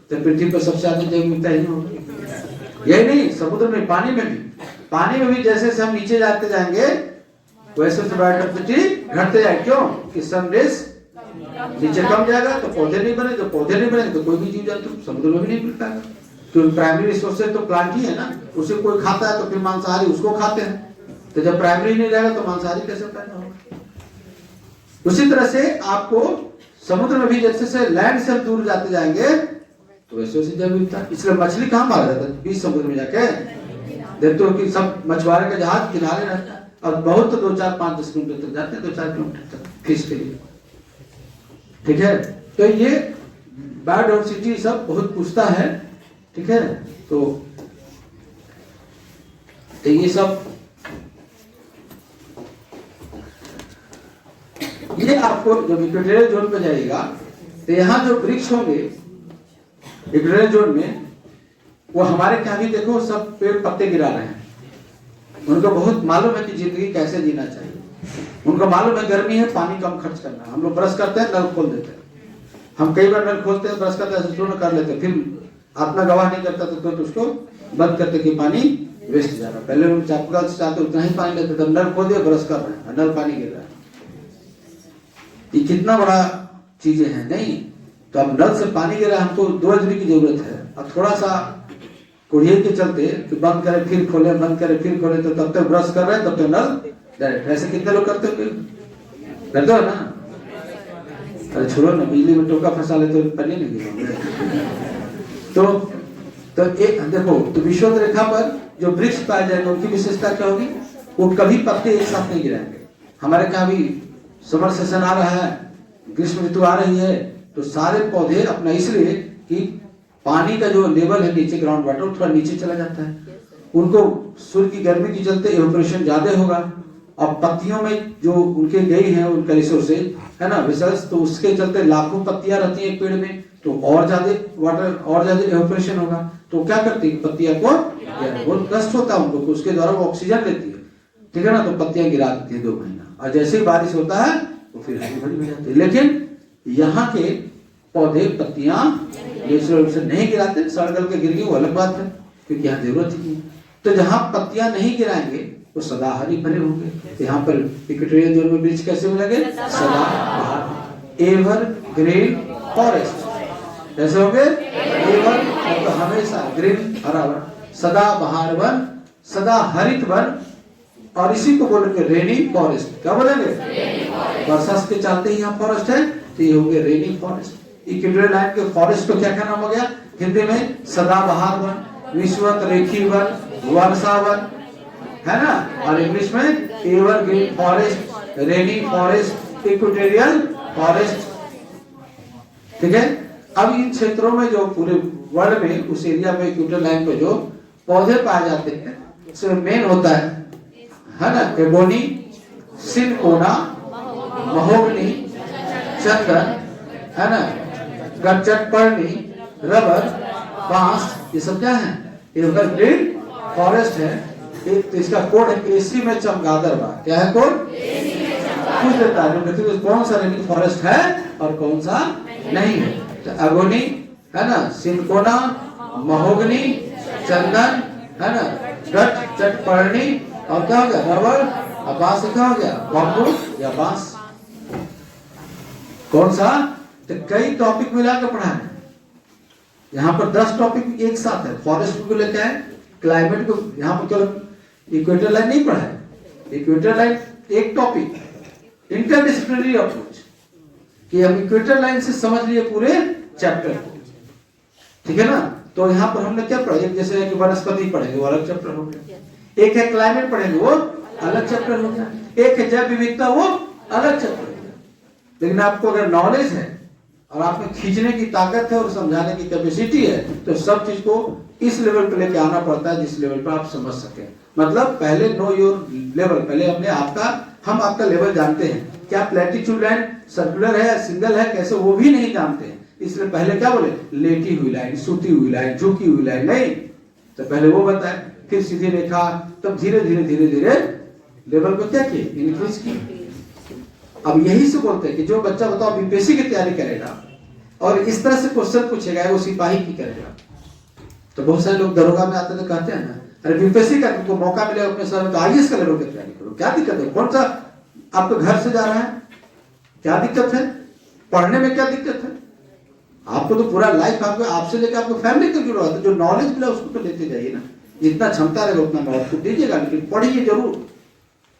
तो पृथ्वी पर सबसे ज्यादा जैव विविधता ही होगी। यही नहीं, समुद्र में, पानी में भी जैसे से हम नीचे जाते जाएंगे वैसे से बायोडाइवर्सिटी घटते जाएगी। क्यों कि सनरेज नीचे कम जाएगा तो पौधे नहीं बने, तो पौधे नहीं बने तो कोई भी जीव जंतु समुद्र में भी नहीं मिल पाएगा। तो प्राइमरी रिसोर्सेज तो प्लांट ही है ना, उसे कोई खाता है तो फिर मांसाहारी उसको खाते हैं, तो जब प्राइमरी नहीं रहेगा तो मांसाहारी कैसे पैदा होगा। उसी तरह से आपको समुद्र में भी जैसे से लैंड से दूर जाते जाएंगे तो वैसे वैसे जैव विविधता। इसलिए मछली कहाँ मारा जाता है, बीच समुद्र में जाके देखते हो कि सब मछुआरे का जहाज किनारे रहता है, और बहुत तो 2, 4, 5, 10 किलोमीटर तक जाते हैं, 2, 4 किलोमीटर तक फिश के लिए, ठीक है। तो ये बायोडाइवर्सिटी सब बहुत पूछता है, ठीक है। तो ये सब ये आपको जब इक्वेटोरियल जोन पे जाएगा तो यहाँ जो वृक्ष होंगे इक्वेटोरियल जोन में, वो हमारे क्या भी देखो सब पेड़ पत्ते गिरा रहे हैं। उनको बहुत मालूम है कि जिंदगी कैसे जीना चाहिए। उनको मालूम है गर्मी है, पानी कम खर्च करना है। हम लोग ब्रश करते हैं, नल खोल देते हैं। हम कई बार नल खोलते हैं, ब्रश करते हैं, शुरू कर लेते हैं, फिर अपना गवाह नहीं करता तो तुरंत उसको बंद करते कि पानी वेस्ट जा रहा है। पहले हम चापकल से चाहते उतना ही पानी लेते थे, नल खोल दिया, ब्रश कर रहे हैं, नल पानी गिर रहा है। ये कितना बड़ा चीजें हैं नहीं। तो अब नल से पानी गिरा, हमको 2 एचडी की जरूरत है। अब थोड़ा सा कुड़िए के चलते कि बंद करें फिर खोले, बंद करें फिर खोले, तो तब तक ब्रश कर रहे हैं, तब तक नल डायरेक्ट। ऐसे कितने लोग करते हो ना? अरे छोड़ो ना, बिजली में टोका फंसा ले तो पानी नहीं गिरा। तो एक देखो, तो विषुवत रेखा पर जो वृक्ष पाए जाएंगे उनकी विशेषता क्या होगी? वो कभी पत्ते एक साथ नहीं गिराएंगे। हमारे क्या भी समर सेशन आ रहा है, ग्रीष्म ऋतु आ रही है, तो सारे पौधे अपना, इसलिए कि पानी का जो लेवल है नीचे, ग्राउंड वाटर थोड़ा नीचे चला जाता है। उनको सूर्य की गर्मी के चलते इवेपोरेशन ज्यादा होगा। अब पत्तियों में जो उनके गई है, उनका रिसोर्सेज है ना, विशेष, तो उसके चलते लाखों पत्तियां रहती है पेड़ में, तो और ज्यादा वाटर, और ज्यादा इवेपोरेशन होगा। तो क्या करती है पत्तियां को, बहुत कष्ट होता है उनको, उसके द्वारा वो ऑक्सीजन लेती है, ठीक है ना। तो पत्तियां गिरा देती है 2 महीना, और जैसे ही बारिश होता है तो फिर हरी भरी हो जाती है। लेकिन यहाँ के पौधे पत्तियां नेचुरल से नहीं गिराते, सड़गल के गिर गई वो अलग बात है, क्योंकि यहाँ जरूरत ही नहीं। तो जहाँ पत्तियां नहीं गिराएंगे वो सदा हरी भरे होंगे। तो यहाँ पर इक्वेटोरियल जोन में वृक्ष कैसे मिलेंगे? सदा बहार, एवर ग्रीन फॉरेस्ट। कैसे होंगे? एवर मतलब हमेशा, ग्रीन हरा वन, सदा बहार वन, सदा हरित वन, और इसी को बोलेंगे रेनी फॉरेस्ट। क्या बोलेंगे? वर्षा के चलते ही यहाँ फॉरेस्ट है, तो ये होंगे रेनी फॉरेस्ट। इक्वेटोरियल लाइन के फॉरेस्ट को क्या नाम हो गया हिंदी में? सदाबहार वन, विषुवत रेखी वन, वर्षा वन, है ना। और इंग्लिश में एवरग्रीन फॉरेस्ट, रेनी फॉरेस्ट, इक्वेटोरियल फॉरेस्ट, ठीक है। अब इन क्षेत्रों में जो पूरे वर्ल्ड में, उस एरिया में इक्वेटोरियल लाइन पे जो पौधे पाए जाते हैं, उसमें मेन होता है ना, एबोनी, सिनकोना, महोगनी, चंदन, है ना, गच्चक पर्णी, रबर, बांस, ये सब क्या है? एवरग्रीन फॉरेस्ट है। एक तो इसका कोड है एसी में चमगादड़ बा। क्या है कोड? पूछ देता है कौन सा रेनी फॉरेस्ट है और कौन सा नहीं है। तो एबोनी है ना, सिनकोना, महोगनी, चंदन, है ना, गच्चक पर्णी, और क्या हो गया? रबर, और बांस क्या हो गया? बम्बू या बांस। कौन सा? तो कई टॉपिक मिला के पढ़ा है। यहाँ पर 10 टॉपिक एक साथ है। फॉरेस्ट को लेकर है, क्लाइमेट को, यहाँ पर केवल इक्वेटर लाइन नहीं पढ़ा है। इक्वेटर लाइन एक टॉपिक, इंटरडिसिप्लिनरी अप्रोच, कि हम इक्वेटर लाइन से समझ लिए पूरे चैप्टर को, ठीक है ना। तो यहाँ पर हमने क्या पढ़ा? एक जैसे कि वनस्पति पढ़ेंगे, वो अलग चैप्टर हो गया। एक है क्लाइमेट पढ़ेंगे, वो अलग चैप्टर हो गया। एक है जैव विविधता, वो अलग चैप्टर हो गया। लेकिन आपको अगर नॉलेज है और आप में खींचने की ताकत है और समझाने की कैपेसिटी है, तो सब चीज को इस लेवल पे लेके आना पड़ता है जिस लेवल पे आप समझ सके। मतलब पहले नो योर लेवल, पहले हमने हम आपका लेवल जानते हैं। क्या प्लेटिट्यूड लाइन सर्कुलर है या सिंगल है, कैसे, वो भी नहीं जानते हैं। इसलिए पहले क्या बोले? लेटी हुई लाइन, सूती हुई लाइन, झुकी हुई लाइन, नहीं। तो पहले वो बताए, फिर सीधी रेखा, तब धीरे धीरे धीरे धीरे लेवल को क्या किए? इंक्रीज किए। अब यही से बोलते हैं कि जो बच्चा बताओ बीपीएससी की तैयारी करेगा और इस तरह से क्वेश्चन पूछेगा, वो सिपाही की करेगा। तो बहुत सारे लोग दरोगा में आते तो कहते हैं ना, अरे बीपीएससी का तुमको मौका मिले अपने सर में, तो आईएएस का लेवल की तैयारी करो। क्या दिक्कत है? कौन सा आपको घर से जा रहा है, क्या दिक्कत है? पढ़ने में क्या दिक्कत है? आपको तो पूरा लाइफ आपको, आपसे लेकर आपको फैमिली तक जुड़ा है। जो नॉलेज मिला उसको तो लेते जाइए ना, जितना क्षमता रहेगा उतना नॉलेज को दीजिएगा, लेकिन पढ़िए जरूर,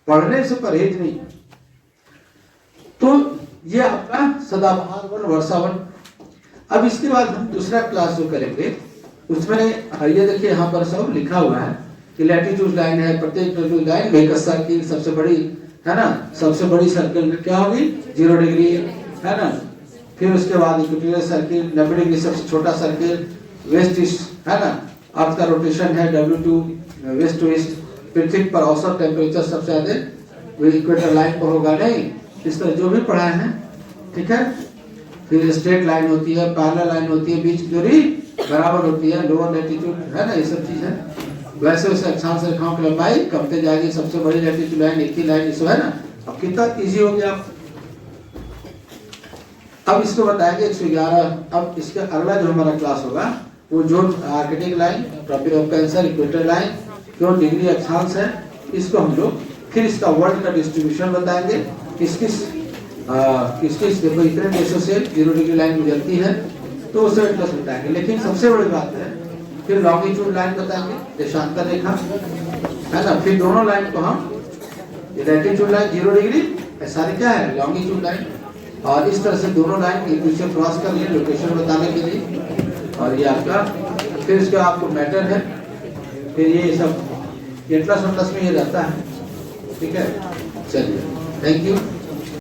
पढ़ने से परहेज नहीं। तो ये आपका सदाबहार वन, वर्षा वन। अब इसके बाद हम दूसरा क्लास जो करेंगे उसमें ये देखिए यहाँ पर सब लिखा हुआ है कि लैटिट्यूड लाइन है, प्रत्येक लैटिट्यूड लाइन में एक सर्किल, सबसे बड़ी है ना, सबसे बड़ी सर्किल क्या होगी? 0 डिग्री, है ना। फिर उसके बाद इक्वेटोरियल सर्किल 90 डिग्री, सबसे छोटा सर्किल, वेस्ट ईस्ट, है ना। अर्थ का रोटेशन है W2, वेस्ट टू ईस्ट। पृथ्वी पर औसत टेम्परेचर सबसे ज्यादा इक्वेटर लाइन पर होगा, नहीं। इस तरह जो भी पढ़ाए हैं, ठीक है। फिर स्ट्रेट लाइन होती है, पैरेलल लाइन होती है, बीच की दूरी बराबर होती है, लोअर लैटिट्यूड है ना, ये सब चीज है। वैसे वैसे अक्षांश रेखाओं की लंबाई कमते जाएगी, सबसे बड़ी लैटिट्यूड लाइन एक ही लाइन इसो है ना। अब कितना इजी हो गया। अब इसको बताएंगे 111। अब इसका अगला जो हमारा क्लास होगा वो zone arctic line, tropic of cancer, equator line, क्यों डिग्री अक्षांश है, इसको हम लोग फिर इसका वर्ल्ड का डिस्ट्रीब्यूशन बताएंगे, किस किस देखो इतने देशों से 0 डिग्री लाइन गुजरती है, तो उससे इंटरेस्ट बताएंगे। लेकिन सबसे बड़ी बात है फिर लॉन्गिट्यूड लाइन बताएंगे, देशांतर रेखा है ना। फिर दोनों लाइन को हम लैटिट्यूड लाइन 0 डिग्री, सारी क्या है लॉन्गिट्यूड लाइन, और इस तरह से दोनों लाइन एक दूसरे क्रॉस कर लिए लोकेशन बताने के लिए। और ये आपका फिर इसका आपको मैटर है, फिर ये सब एटलस में ये रहता है। ठीक है, चलिए, थैंक यू।